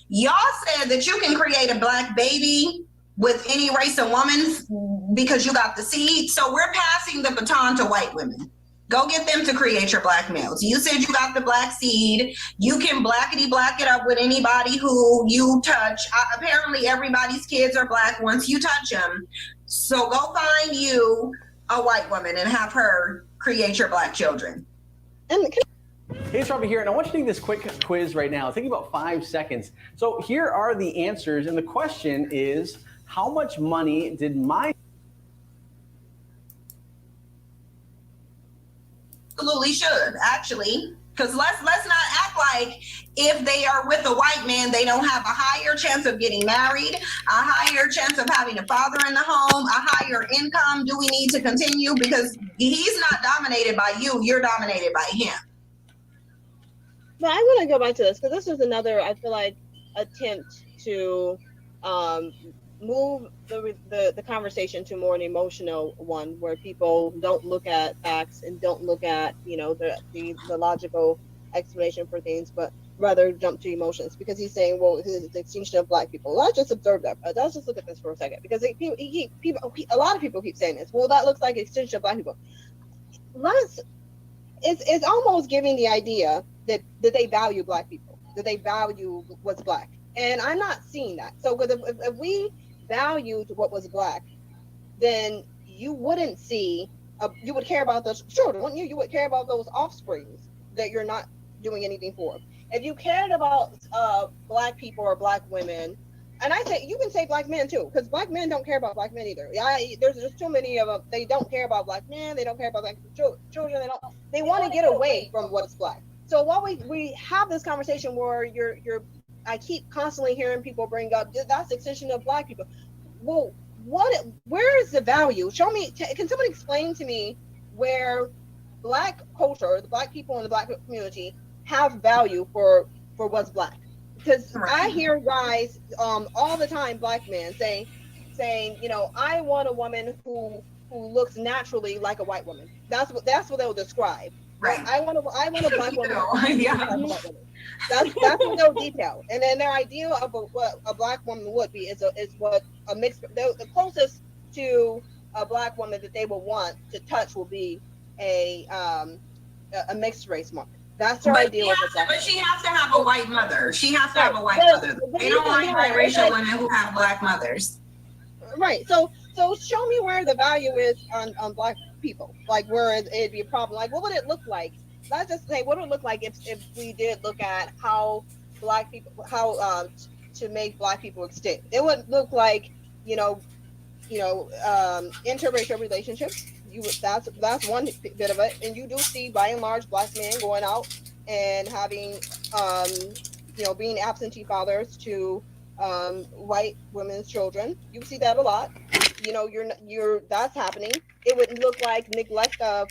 Y'all said that you can create a black baby with any race of woman because you got the seed. So we're passing the baton to white women. Go get them to create your black males. You said you got the black seed. You can blackety black it up with anybody who you touch. Apparently everybody's kids are black once you touch them. So go find you a white woman and have her create your black children. And Hey, it's Robbie here, and I want you to take this quick quiz right now. It'll take about 5 seconds. So here are the answers, and the question is, how much money did my... Absolutely should, actually, because let's not act like if they are with a white man, they don't have a higher chance of getting married, a higher chance of having a father in the home, a higher income. Do we need to continue? Because he's not dominated by you, you're dominated by him. But I want to go back to this, because this is another, I feel like, attempt to move the conversation to more an emotional one, where people don't look at facts and don't look at the logical explanation for things, but rather jump to emotions. Because he's saying, well, it's the extinction of black people. Let's just observe that. Let's just look at this for a second, because a lot of people keep saying this. Well, that looks like extinction of black people. It's almost giving the idea that they value black people, that they value what's black. And I'm not seeing that. So if we valued what was black, then you wouldn't see, you would care about those children, wouldn't you? You would care about those offsprings that you're not doing anything for. If you cared about black people or black women, and I say, you can say black men too, because black men don't care about black men either. There's just too many of them. They don't care about black men. They don't care about black children. They want to get away from what's black. So while we have this conversation where I keep constantly hearing people bring up that's the extension of black people. Well, where is the value? Show me. Can someone explain to me where black culture, the black people in the black community have value for what's black? Because I hear guys all the time, black men saying, I want a woman who looks naturally like a white woman. That's what they'll describe. Right. I want a black woman. Yeah. That's no detail. And then their idea of what a black woman would be is what a mixed, the closest to a black woman that they will want to touch will be a mixed race woman. That's their idea of a black. But she has to have a white mother. She has to have a white mother. But They don't like yeah, biracial women who have black mothers. right. So show me where the value is on black people. Like where it'd be a problem. Like what would it look like? Not just say what would it look like if we did look at how black people to make black people extinct. It would look like interracial relationships. That's one bit of it, and you do see by and large black men going out and having being absentee fathers to white women's children. You see that a lot. That's happening. It would look like neglect of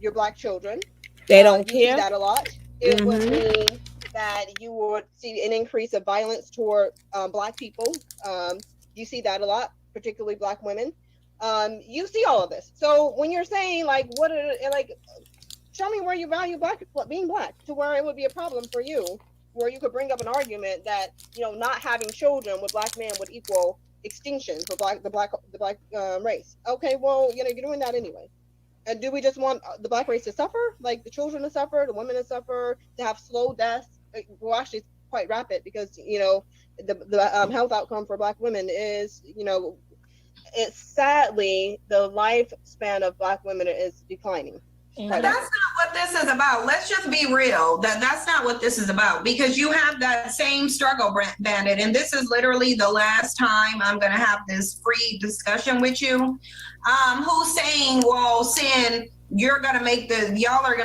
your black children. They don't you care. See that a lot. It would mean that you would see an increase of violence toward black people. You see that a lot, particularly black women. You see all of this. So when you're saying like, show me where you value being black to where it would be a problem for you, where you could bring up an argument that not having children with black men would equal extinction for the black race. Okay, well you're doing that anyway. And do we just want the black race to suffer, like the children to suffer, the women to suffer, to have slow deaths? Well, actually, it's quite rapid because the health outcome for black women is it's sadly the lifespan of black women is declining. But that's not what this is about. Let's just be real. That's not what this is about, because you have that same struggle, Bandit, and this is literally the last time I'm going to have this free discussion with you. Who's saying, well, Sin, y'all are going to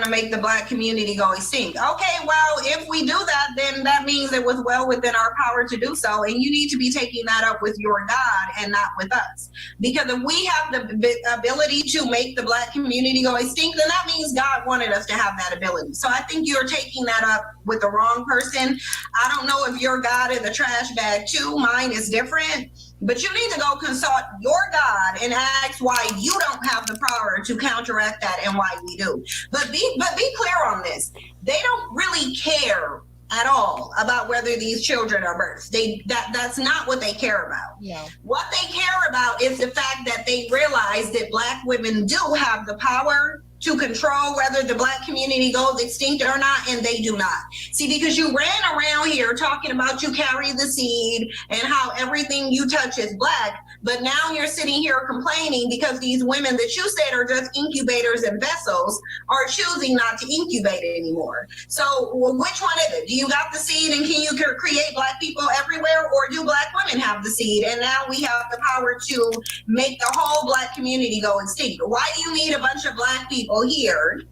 make the black community go extinct. Okay, well, if we do that, then that means it was well within our power to do so. And you need to be taking that up with your God and not with us. Because if we have the ability to make the black community go extinct, then that means God wanted us to have that ability. So I think you're taking that up with the wrong person. I don't know if your God is a trash bag too. Mine is different. But you need to go consult your God and ask why you don't have the power to counteract that and why we do. But be clear on this. They don't really care at all about whether these children are birthed. That's not what they care about. No. What they care about is the fact that they realize that black women do have the power to control whether the black community goes extinct or not, and they do not. See, because you ran around here talking about you carry the seed and how everything you touch is black, but now you're sitting here complaining because these women that you said are just incubators and vessels are choosing not to incubate anymore. So which one is it? Do you got the seed and can you create black people everywhere, or do black women have the seed and now we have the power to make the whole black community go extinct? Why do you need a bunch of black people here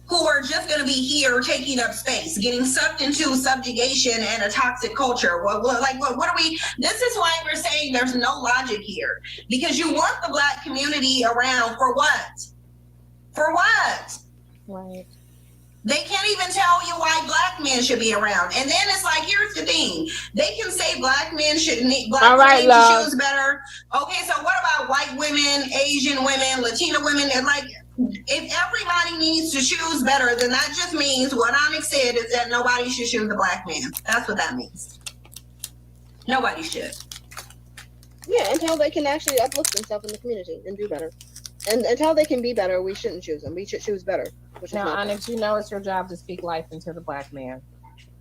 who are just going to be here taking up space, getting sucked into subjugation and a toxic culture? What are we? This is why we're saying there's no logic here, because you want the black community around for what? For what? Right. They can't even tell you why black men should be around. And then it's like, here's the thing. They can say black men should choose better. Okay, so what about white women, Asian women, Latina women? And like, if everybody needs to choose better, then that just means what Onyx said is that nobody should choose a black man. That's what that means. Nobody should. Yeah, until they can actually uplift themselves in the community and do better. And until they can be better, we shouldn't choose them. We should choose better. Now, Onyx, it's your job to speak life into the black man.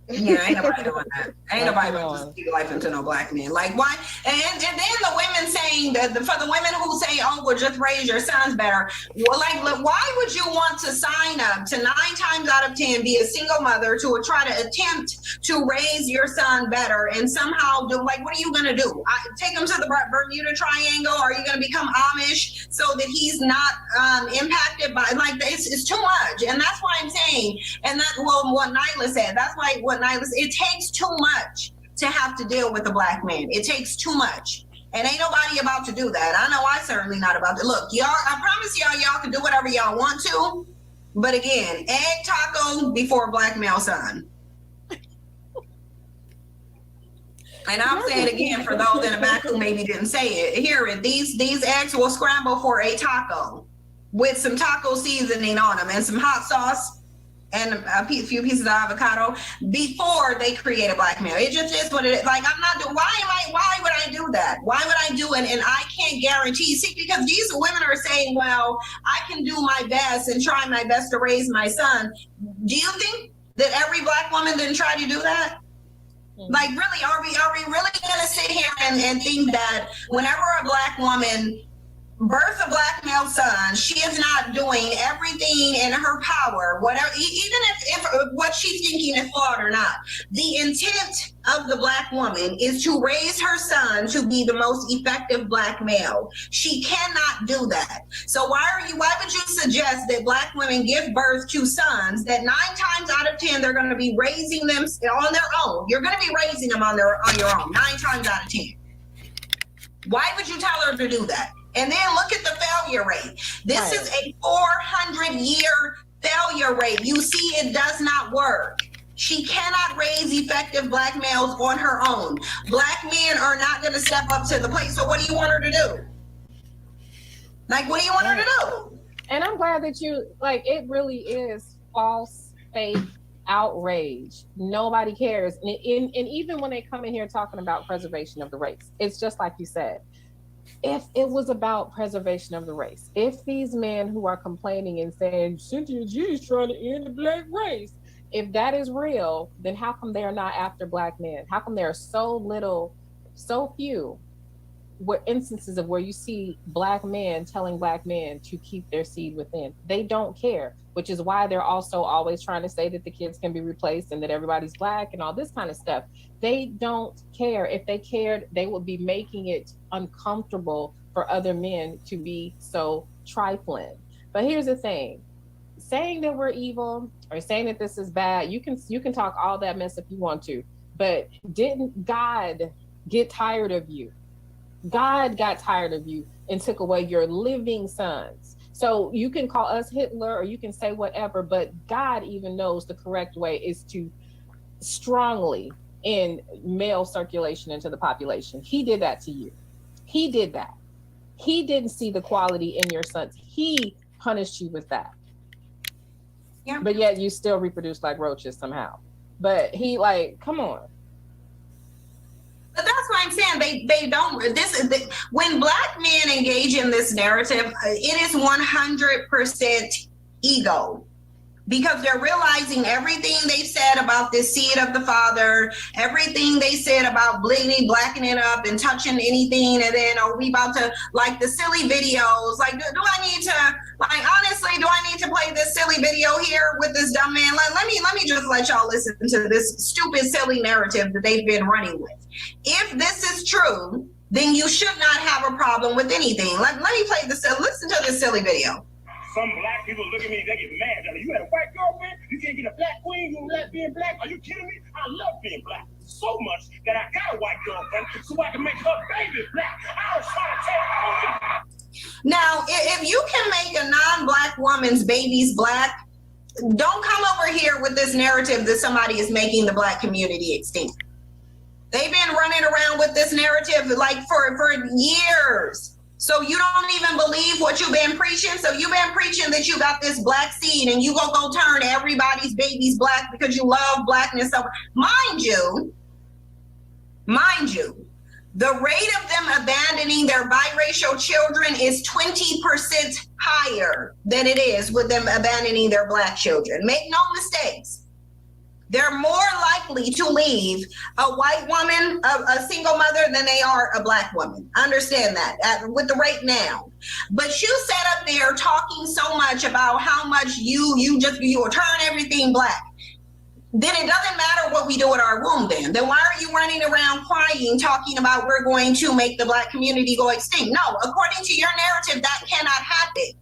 Yeah, ain't nobody doing that. Ain't nobody going to speak life into no black man. Like, why? And then the women saying that for the women who say, oh, well, just raise your sons better. Well, like, why would you want to sign up to 9 times out of 10 be a single mother to try to attempt to raise your son better and somehow do, like, what are you going to do? Take him to the Bermuda Triangle? Are you going to become Amish so that he's not impacted by, like, it's too much. And that's why I'm saying, and that, well, what Nyla said, that's like what Nyla said, it takes too much to have to deal with a black man. It takes too much. And ain't nobody about to do that. I know I certainly not about to. Look, y'all, I promise y'all can do whatever y'all want to. But again, egg taco before black male son. And I'll say it again for those in the back who maybe didn't say it. Hear it. These eggs will scramble for a taco. with some taco seasoning on them and some hot sauce and a few pieces of avocado before they create a black male. It just is what it is. Like, I'm not doing, why would I do that? Why would I do it? And I can't guarantee, see, because these women are saying, well, I can do my best and try my best to raise my son. Do you think that every black woman didn't try to do that? Like, really, are we really gonna sit here and think that whenever a black woman birth a black male son, she is not doing everything in her power, whatever, even if what she's thinking is flawed or not. The intent of the black woman is to raise her son to be the most effective black male. She cannot do that. So why would you suggest that black women give birth to sons that 9 times out of 10 they're going to be raising them on their own? You're going to be raising them on your own 9 times out of 10. Why would you tell her to do that? And then look at the failure rate. This is a 400-year failure rate. You see, it does not work. She cannot raise effective black males on her own. Black men are not going to step up to the plate. So what do you want her to do? Like, what do you want her to do? And I'm glad that you, like, it really is false, fake outrage. Nobody cares. And even when they come in here talking about preservation of the race, it's just like you said. If it was about preservation of the race, if these men who are complaining and saying Cynthia G is trying to end the black race, if that is real, then how come they're not after black men? How come there are so few instances of where you see black men telling black men to keep their seed within? They don't care, which is why they're also always trying to say that the kids can be replaced and that everybody's black and all this kind of stuff. They don't care. If they cared, they would be making it uncomfortable for other men to be so trifling. But here's the thing. Saying that we're evil or saying that this is bad, you can talk all that mess if you want to, but didn't God get tired of you? God got tired of you and took away your living sons. So you can call us Hitler or you can say whatever, but God even knows the correct way is to strongly end male circulation into the population. He did that to you. He did that. He didn't see the quality in your sons. He punished you with that. Yeah. But yet you still reproduce like roaches somehow. But he, like, come on. But that's what I'm saying. They don't. When black men engage in this narrative, it is 100% ego, because they're realizing everything they said about this seed of the father, everything they said about bleeding, blacking it up and touching anything, and then we about to, like, the silly videos. Like, do I need to, like, honestly, do I need to play this silly video here with this dumb man? Let me just let y'all listen to this stupid, silly narrative that they've been running with. If this is true, then you should not have a problem with anything. Let me play this. Listen to this silly video. Some black people look at me, they get mad. You had a white girlfriend? You can't get a black queen? You don't like being black? Are you kidding me? I love being black so much that I got a white girlfriend so I can make her baby black. I was trying to take her. Now, if you can make a non-black woman's babies black, don't come over here with this narrative that somebody is making the black community extinct. They've been running around with this narrative like for years. So you don't even believe what you've been preaching. So you've been preaching that you got this black seed and you gonna go turn everybody's babies black because you love blackness. So mind you, the rate of them abandoning their biracial children is 20% higher than it is with them abandoning their black children. Make no mistakes. They're more likely to leave a white woman, a single mother, than they are a black woman. Understand that with the rate now. But you sat up there talking so much about how much you will turn everything black. Then it doesn't matter what we do with our womb then. Then why are you running around crying, talking about we're going to make the black community go extinct? No, according to your narrative, that cannot happen.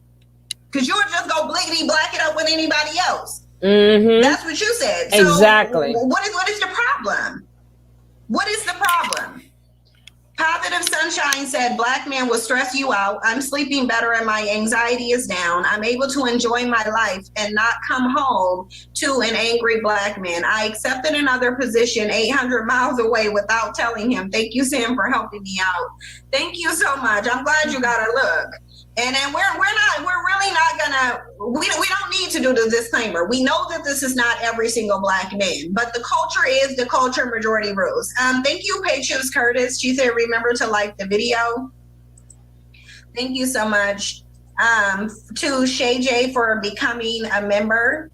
Because you'll just go bliggity black it up with anybody else. Mm-hmm. That's what you said. So exactly. What is the problem? What is the problem? Positive Sunshine said, black man will stress you out. I'm sleeping better and my anxiety is down. I'm able to enjoy my life and not come home to an angry black man. I accepted another position 800 miles away without telling him. Thank you, Sam, for helping me out. Thank you so much. I'm glad you got a look. And then we're really not gonna, we don't need to do the disclaimer. We know that this is not every single Black man, but the culture is the culture, majority rules. Thank you, Patience Curtis. She said, remember to like the video. Thank you so much. To Shay J for becoming a member.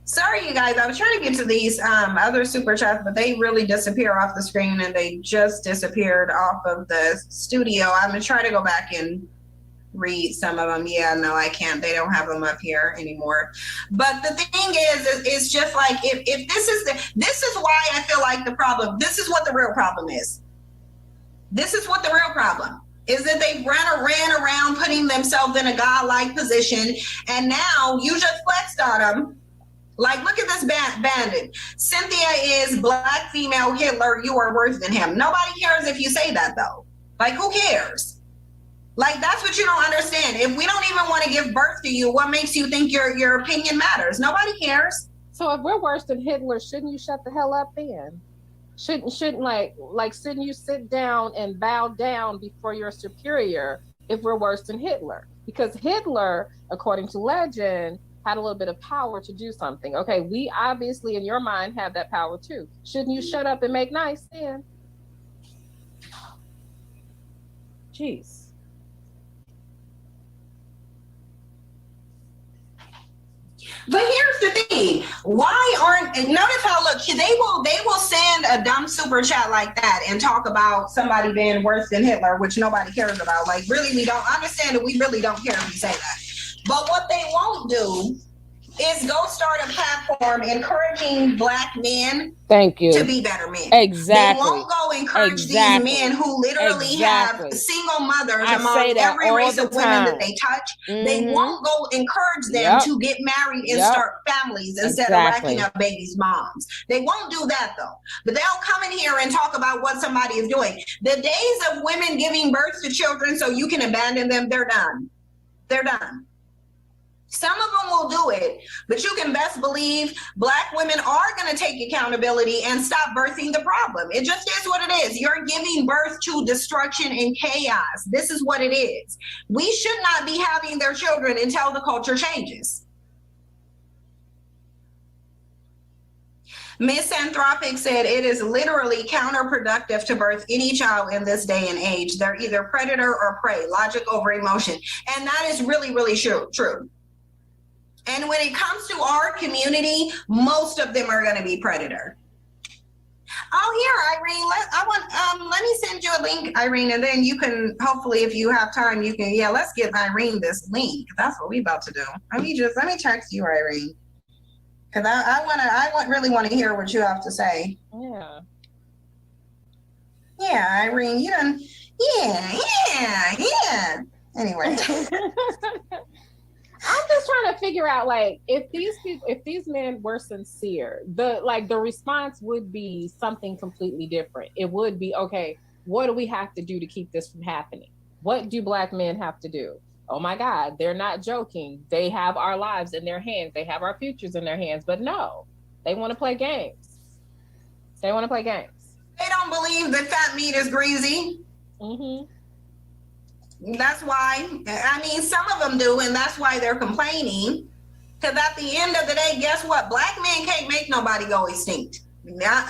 Sorry, you guys, I was trying to get to these other super chats, but they really disappear off the screen and they just disappeared off of the studio. I'm gonna try to go back and read some of them. Yeah, no, I can't. They don't have them up here anymore. But the thing is it's just like if this is why I feel like the problem, this is what the real problem is. This is what the real problem is, that they ran around putting themselves in a godlike position, and now you just flexed on them. Like, look at this bandit. Cynthia is Black female Hitler. You are worse than him. Nobody cares if you say that, though. Like, who cares? Like, that's what you don't understand. If we don't even want to give birth to you, what makes you think your opinion matters? Nobody cares. So if we're worse than Hitler, shouldn't you shut the hell up then? Shouldn't shouldn't you sit down and bow down before your superior if we're worse than Hitler? Because Hitler, according to legend, had a little bit of power to do something. Okay, we obviously in your mind have that power too. Shouldn't you shut up and make nice then? Jeez. But here's the thing: why aren't? Notice how look they will send a dumb super chat like that and talk about somebody being worse than Hitler, which nobody cares about. Like, really, we don't understand it. We really don't care if you say that. But what they won't do is go start a platform encouraging Black men to be better men. Exactly. They won't go encourage these men who literally have single mothers among every race of women that they touch. They won't go encourage them to get married and start families instead of racking up babies' moms. They won't do that, though. But they'll come in here and talk about what somebody is doing. The days of women giving birth to children so you can abandon them, they're done. They're done. Some of them will do it, but you can best believe Black women are going to take accountability and stop birthing the problem. It just is what it is. You're giving birth to destruction and chaos. This is what it is. We should not be having their children until the culture changes. Misanthropic said it is literally counterproductive to birth any child in this day and age. They're either predator or prey, logic over emotion. And that is really, really true. And when it comes to our community, most of them are going to be predator. Oh, here, Irene, let me send you a link, Irene, and then you can, hopefully, if you have time, you can, let's give Irene this link. That's what we about to do. Let me text you, Irene. Because I really want to hear what you have to say. Yeah. Yeah, Irene, you done, yeah. Anyway. I'm just trying to figure out, like, if these men were sincere, the response would be something completely different. It would be, okay, what do we have to do to keep this from happening? What do Black men have to do? Oh my God, they're not joking. They have our lives in their hands. They have our futures in their hands. But no, they want to play games. They want to play games. They don't believe that fat meat is greasy. Mm-hmm. That's why, I mean, some of them do, and that's why they're complaining. Because at the end of the day, guess what? Black men can't make nobody go extinct.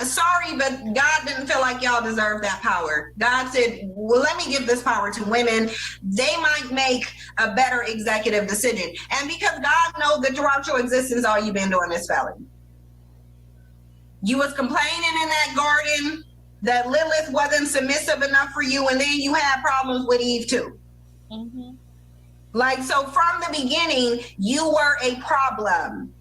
Sorry, but God didn't feel like y'all deserve that power. God said, well, let me give this power to women. They might make a better executive decision. And because God knows that throughout your existence, all you've been doing is failing. You was complaining in that garden that Lilith wasn't submissive enough for you, and then you had problems with Eve too. Mm-hmm. Like, so from the beginning, you were a problem.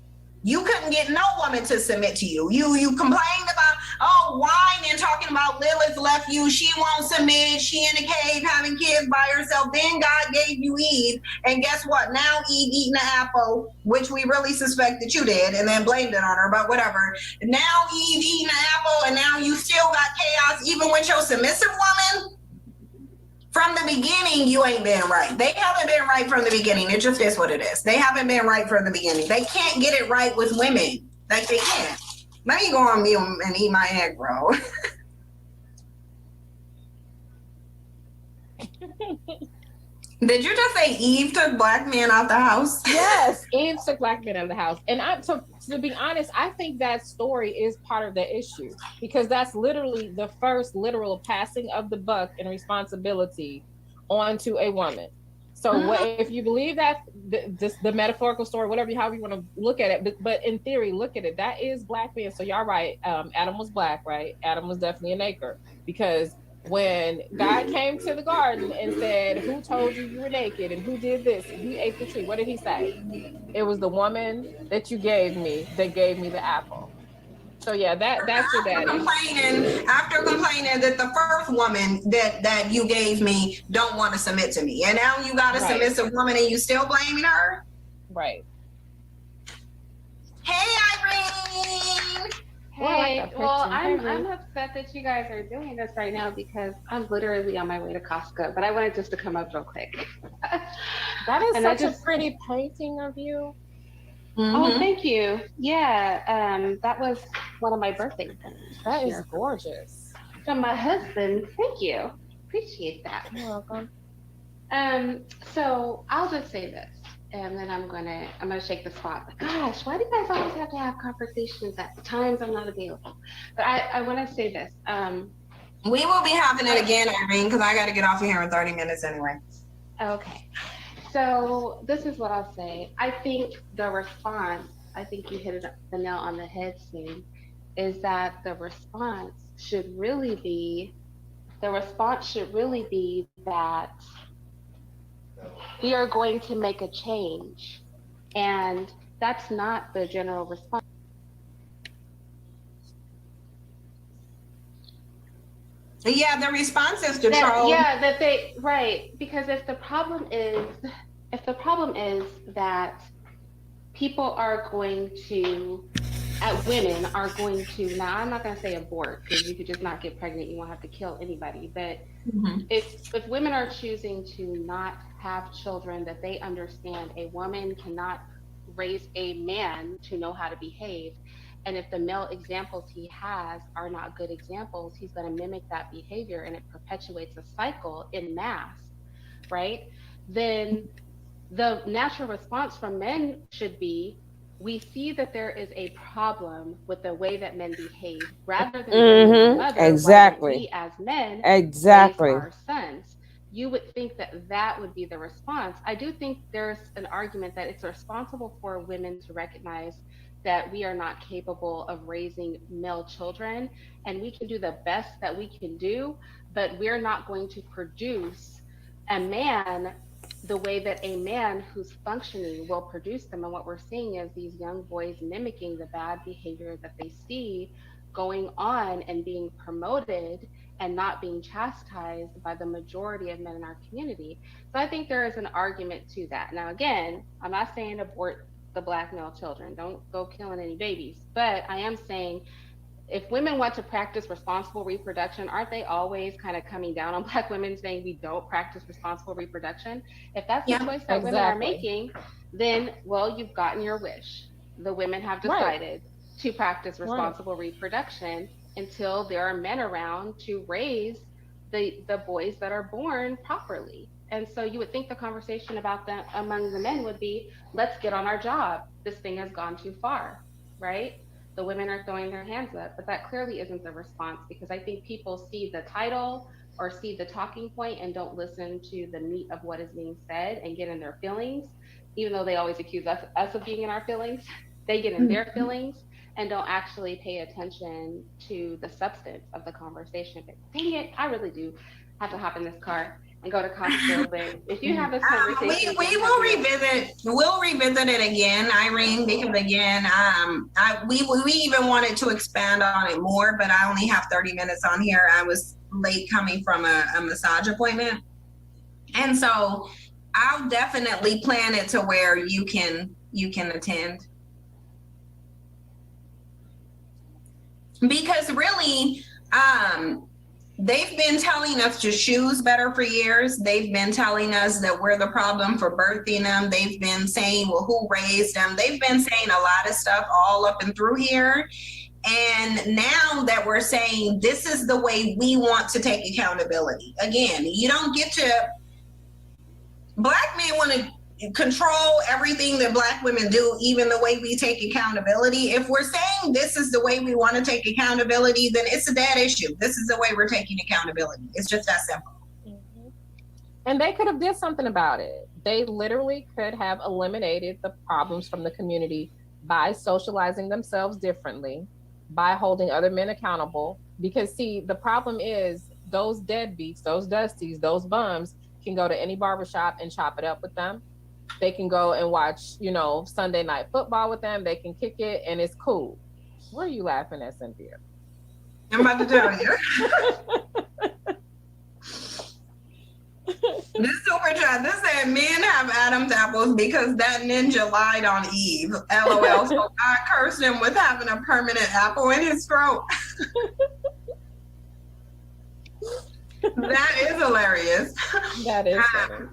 You couldn't get no woman to submit to you. You complained about, whining and talking about Lilith left you. She won't submit. She in a cave having kids by herself. Then God gave you Eve. And guess what? Now Eve eating an apple, which we really suspect that you did, and then blamed it on her, but whatever. Now Eve eating an apple, and now you still got chaos even with your submissive woman. From the beginning, you ain't been right. They haven't been right from the beginning. It just is what it is. They haven't been right from the beginning. They can't get it right with women. Like, they can't. Let me go on mute and eat my egg roll. Did you just say Eve took black men out the house? Yes, Eve took black men out of the house. And to be honest, I think that story is part of the issue because that's literally the first literal passing of the buck and responsibility onto a woman. So what if you believe that the metaphorical story, whatever, however you want to look at it, but in theory, look at it. That is black men. So y'all right. Adam was black, right? Adam was definitely an acre because when God came to the garden and said, "Who told you you were naked? And who did this? And who ate the tree?" What did he say? It was the woman that you gave me that gave me the apple. So yeah, that's your daddy. After complaining that the first woman that you gave me don't want to submit to me, and now you got a submissive woman and you still blaming her. Right. Hey, Irene. Hey, well, I'm upset that you guys are doing this right now because I'm literally on my way to Costco, but I wanted just to come up real quick. That is such a pretty painting of you. Oh, thank you. Yeah, that was one of my birthday things. That is gorgeous. From my husband. Thank you. Appreciate that. You're welcome. So I'll just say this, and then I'm gonna shake the spot. But gosh, why do you guys always have to have conversations at times I'm not available? But I want to say this. We will be having it again, Irene, because I got to get off of here in 30 minutes anyway. Okay. So this is what I'll say. I think the response, I think you hit the nail on the head, soon, is that the response should really be that we are going to make a change. And that's not the general response. Yeah, the response is to troll. Yeah, because if the problem is that people are going to, women are going to, now I'm not going to say abort because you could just not get pregnant, you won't have to kill anybody, but if women are choosing to not have children, that they understand a woman cannot raise a man to know how to behave. And if the male examples he has are not good examples, he's going to mimic that behavior and it perpetuates a cycle in mass, right? Then the natural response from men should be, we see that there is a problem with the way that men behave, rather than mother, we as men raise our sons. You would think that would be the response. I do think there's an argument that it's responsible for women to recognize that we are not capable of raising male children, and we can do the best that we can do, but we're not going to produce a man the way that a man who's functioning will produce them. And what we're seeing is these young boys mimicking the bad behavior that they see going on and being promoted and not being chastised by the majority of men in our community. So I think there is an argument to that. Now, again, I'm not saying abort the black male children, don't go killing any babies, but I am saying if women want to practice responsible reproduction, aren't they always kind of coming down on black women saying we don't practice responsible reproduction? If that's the choice that women are making, then, well, you've gotten your wish. The women have decided to practice responsible reproduction until there are men around to raise the boys that are born properly. And so you would think the conversation about that among the men would be, let's get on our job. This thing has gone too far, right? The women are throwing their hands up, but that clearly isn't the response, because I think people see the title or see the talking point and don't listen to the meat of what is being said and get in their feelings, even though they always accuse us of being in our feelings. They get in their feelings and don't actually pay attention to the substance of the conversation. But dang it, I really do have to hop in this car and go to Costco. But if you have this conversation, we'll revisit it again, Irene, because again, we even wanted to expand on it more, but I only have 30 minutes on here. I was late coming from a massage appointment, and so I'll definitely plan it to where you can attend, because really, they've been telling us to choose better for years. They've been telling us that we're the problem for birthing them. They've been saying, well, who raised them? They've been saying a lot of stuff all up and through here. And now that we're saying this is the way we want to take accountability. Again, you don't get Black men want to control everything that Black women do, even the way we take accountability. If we're saying this is the way we want to take accountability, then it's a dead issue. This is the way we're taking accountability. It's just that simple. And they could have did something about it. They literally could have eliminated the problems from the community by socializing themselves differently, by holding other men accountable. Because see, the problem is those deadbeats, those dusties, those bums can go to any barbershop and chop it up with them. They can go and watch, Sunday night football with them. They can kick it and it's cool. What are you laughing at, Cynthia? I'm about to tell you. This super chat, this said men have Adam's apples because that ninja lied on Eve. LOL. So God cursed him with having a permanent apple in his throat. That is hilarious. That is funny.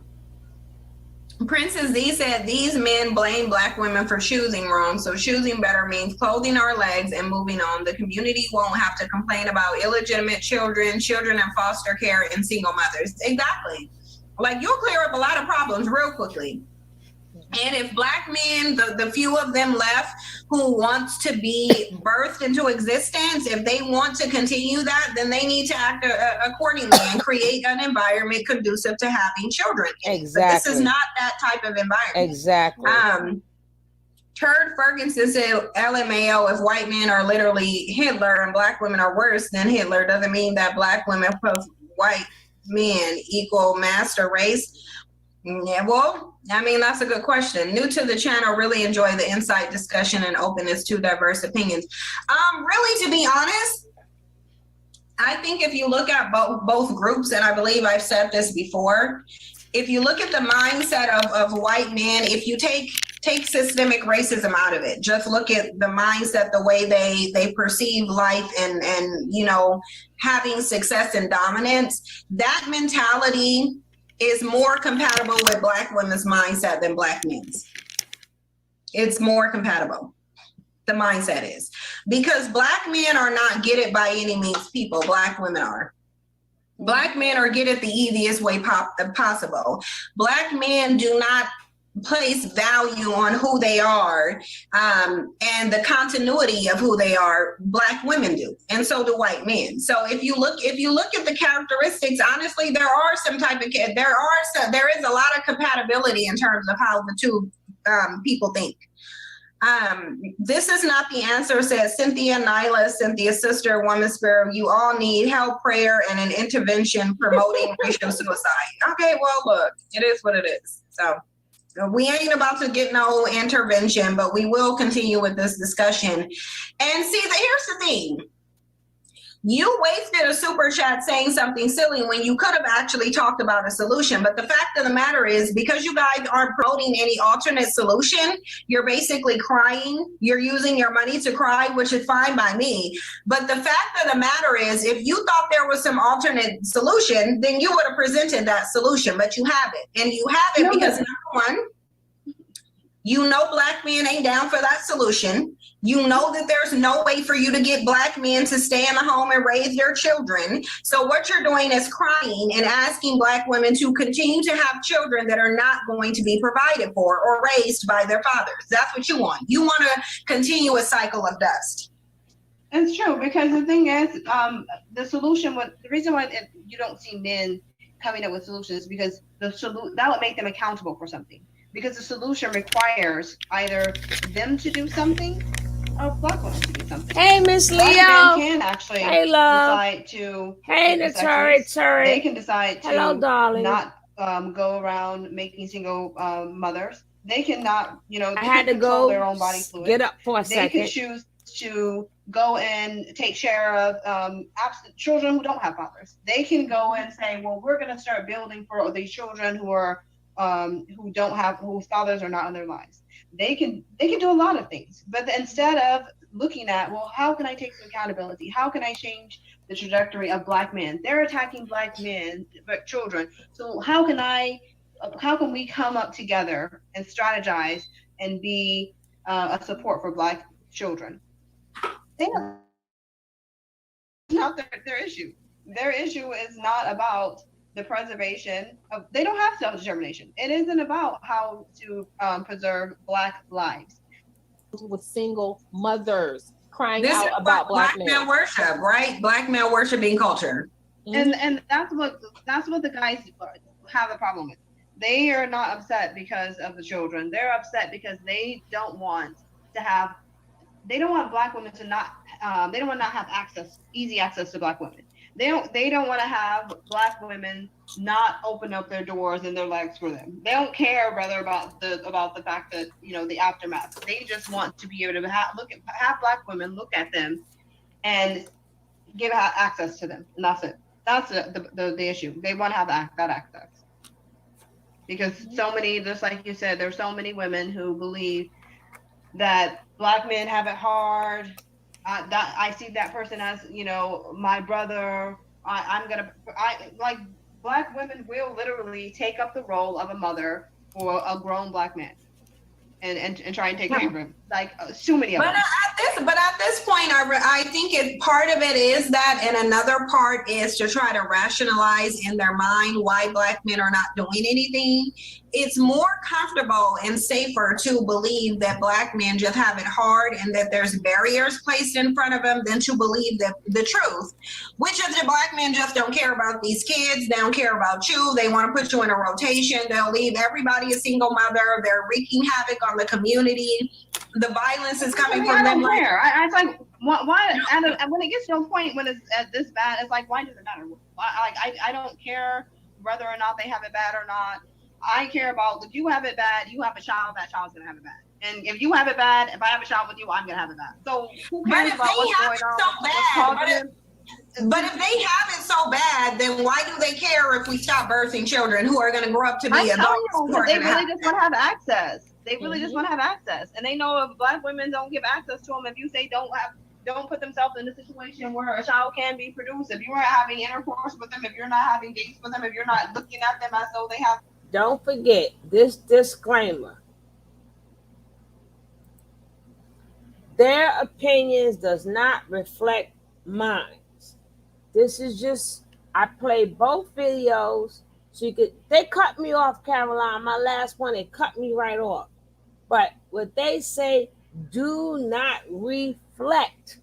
Princess Z said these men blame Black women for choosing wrong, so choosing better means clothing our legs and moving on. The community won't have to complain about illegitimate children, children in foster care, and single mothers. Exactly. Like, you'll clear up a lot of problems real quickly. And if Black men, the few of them left who wants to be birthed into existence, if they want to continue that, then they need to act accordingly and create an environment conducive to having children. Exactly. But this is not that type of environment. Exactly. Turd Ferguson said, LMAO, if white men are literally Hitler and Black women are worse than Hitler, doesn't mean that Black women plus white men equal master race. Yeah, well, I mean, that's a good question. New to the channel, really enjoy the insight, discussion, and openness to diverse opinions. Really, to be honest, I think if you look at both groups, and I believe I've said this before, if you look at the mindset of white men, if you take systemic racism out of it, just look at the mindset, the way they perceive life and having success and dominance, that mentality is more compatible with Black women's mindset than Black men's. It's more compatible. The mindset is. Because Black men are not get it by any means people. Black women are. Black men are get it the easiest way possible. Black men do not place value on who they are and the continuity of who they are. Black women do, and so do white men. So if you look at the characteristics, honestly, there is a lot of compatibility in terms of how the two people think. This is not the answer, says Cynthia Nyla, Cynthia's sister, woman spirit. You all need help, prayer, and an intervention promoting racial suicide. Okay, well, look, it is what it is. So we ain't about to get no intervention, but we will continue with this discussion. And see, here's the thing. You wasted a super chat saying something silly when you could have actually talked about a solution. But the fact of the matter is, because you guys aren't promoting any alternate solution, you're basically crying. You're using your money to cry, which is fine by me. But the fact of the matter is, if you thought there was some alternate solution, then you would have presented that solution, but you haven't. And you haven't because, number one, you know Black men ain't down for that solution. You know that there's no way for you to get Black men to stay in the home and raise your children. So what you're doing is crying and asking Black women to continue to have children that are not going to be provided for or raised by their fathers. That's what you want. You want to continue a cycle of dust. It's true, because the thing is, the solution, the reason why you don't see men coming up with solutions is because that would make them accountable for something. Because the solution requires either them to do something or Black women to do something. Hey, Miss Leo. Black men can actually decide to. Hey, Naturi. They can decide to darling. not go around making single mothers. They cannot, I had to go their own body fluid. Get up for a second. They can choose to go and take care of absent children who don't have fathers. They can go and say, well, we're going to start building for these children whose fathers are not in their lives. They can do a lot of things, but instead of looking at, well, how can I take some accountability? How can I change the trajectory of Black men? They're attacking Black men, but children. So how can we come up together and strategize and be a support for Black children? That's not their issue. Their issue is not about the preservation of, they don't have self-determination. It isn't about how to preserve Black lives. With single mothers crying This out is about what Black Black man men. worship, right? Black man worshiping culture. And that's what the guys have a problem with. They are not upset because of the children. They're upset because they don't want to have, they don't want Black women to not, they don't want to not have access, easy access to Black women. They don't want to have Black women not open up their doors and their legs for them. They don't care rather about the fact that, you know, the aftermath. They just want to be able to have Black women look at them and give access to them, and that's it. That's the issue. They want to have that access because so many, just like you said, there's so many women who believe that Black men have it hard. That I see that person as, you know, my brother. I like, Black women will literally take up the role of a mother for a grown Black man and try and take care of him. Like so many of them. But at this point, I think part of it is that, and another part is to try to rationalize in their mind why Black men are not doing anything. It's more comfortable and safer to believe that Black men just have it hard and that there's barriers placed in front of them than to believe that the truth, which is that Black men just don't care about these kids. They don't care about you. They want to put you in a rotation. They'll leave everybody a single mother. They're wreaking havoc on the community. The violence is coming from them. I don't care. I like, why? And when it gets to a point when it's this bad, it's like, why does it matter? I don't care whether or not they have it bad or not. I care about, if you have it bad, you have a child, that child's gonna have it bad. And if you have it bad, if I have a child with you, I'm gonna have it bad. So who cares about what's going on? But if they have it so bad, then why do they care if we stop birthing children who are going to grow up to be adults? They really just want to have access. They really just want to have access, and they know if Black women don't give access to them, if you say don't put themselves in a situation where a child can be produced, if you aren't having intercourse with them, if you're not having dates with them, if you're not looking at them as though they have. Don't forget this disclaimer. Their opinions does not reflect mine. This is just, I played both videos so you could, they cut me off, Caroline. My last one, they cut me right off. But what they say do not reflect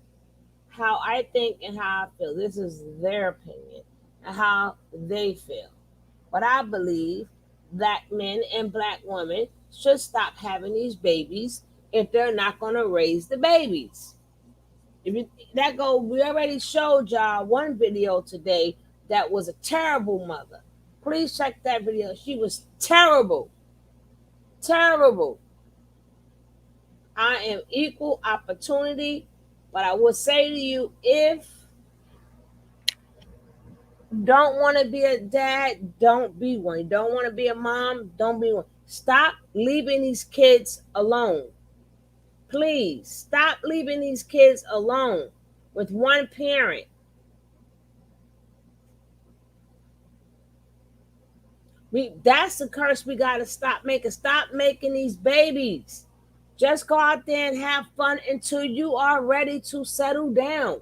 how I think and how I feel. This is their opinion and how they feel. But I believe Black men and Black women should stop having these babies if they're not going to raise the babies. We already showed y'all one video today that was a terrible mother. Please check that video. She was terrible. Terrible. I am equal opportunity, but I will say to you, if you don't want to be a dad, don't be one. You don't want to be a mom, don't be one. Stop leaving these kids alone. Please stop leaving these kids alone with one parent. That's the curse we got to stop making. Stop making these babies. Just go out there and have fun until you are ready to settle down.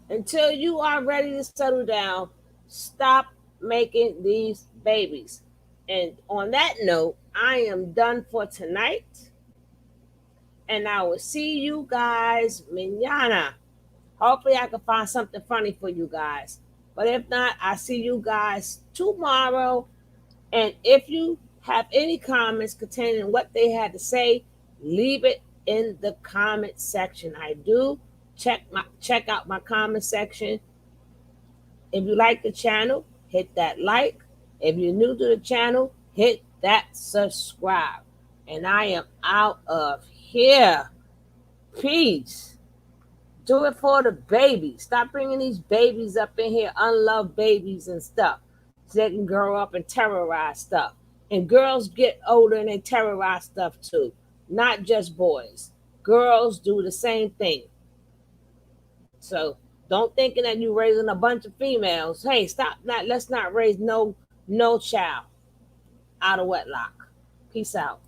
Until you are ready to settle down, stop making these babies. And on that note, I am done for tonight. And I will see you guys mañana. Hopefully I can find something funny for you guys. But if not, I'll see you guys tomorrow. And if you have any comments containing what they had to say, leave it in the comment section. I do check out my comment section. If you like the channel, hit that like. If you're new to the channel, hit that subscribe. And I am out of here. Peace. Do it for the babies. Stop bringing these babies up in here, unloved babies and stuff, so they can grow up and terrorize stuff. And girls get older and they terrorize stuff too. Not just boys. Girls do the same thing. So don't thinking that you're raising a bunch of females. Hey, stop that. Let's not raise no child out of wedlock. Peace out.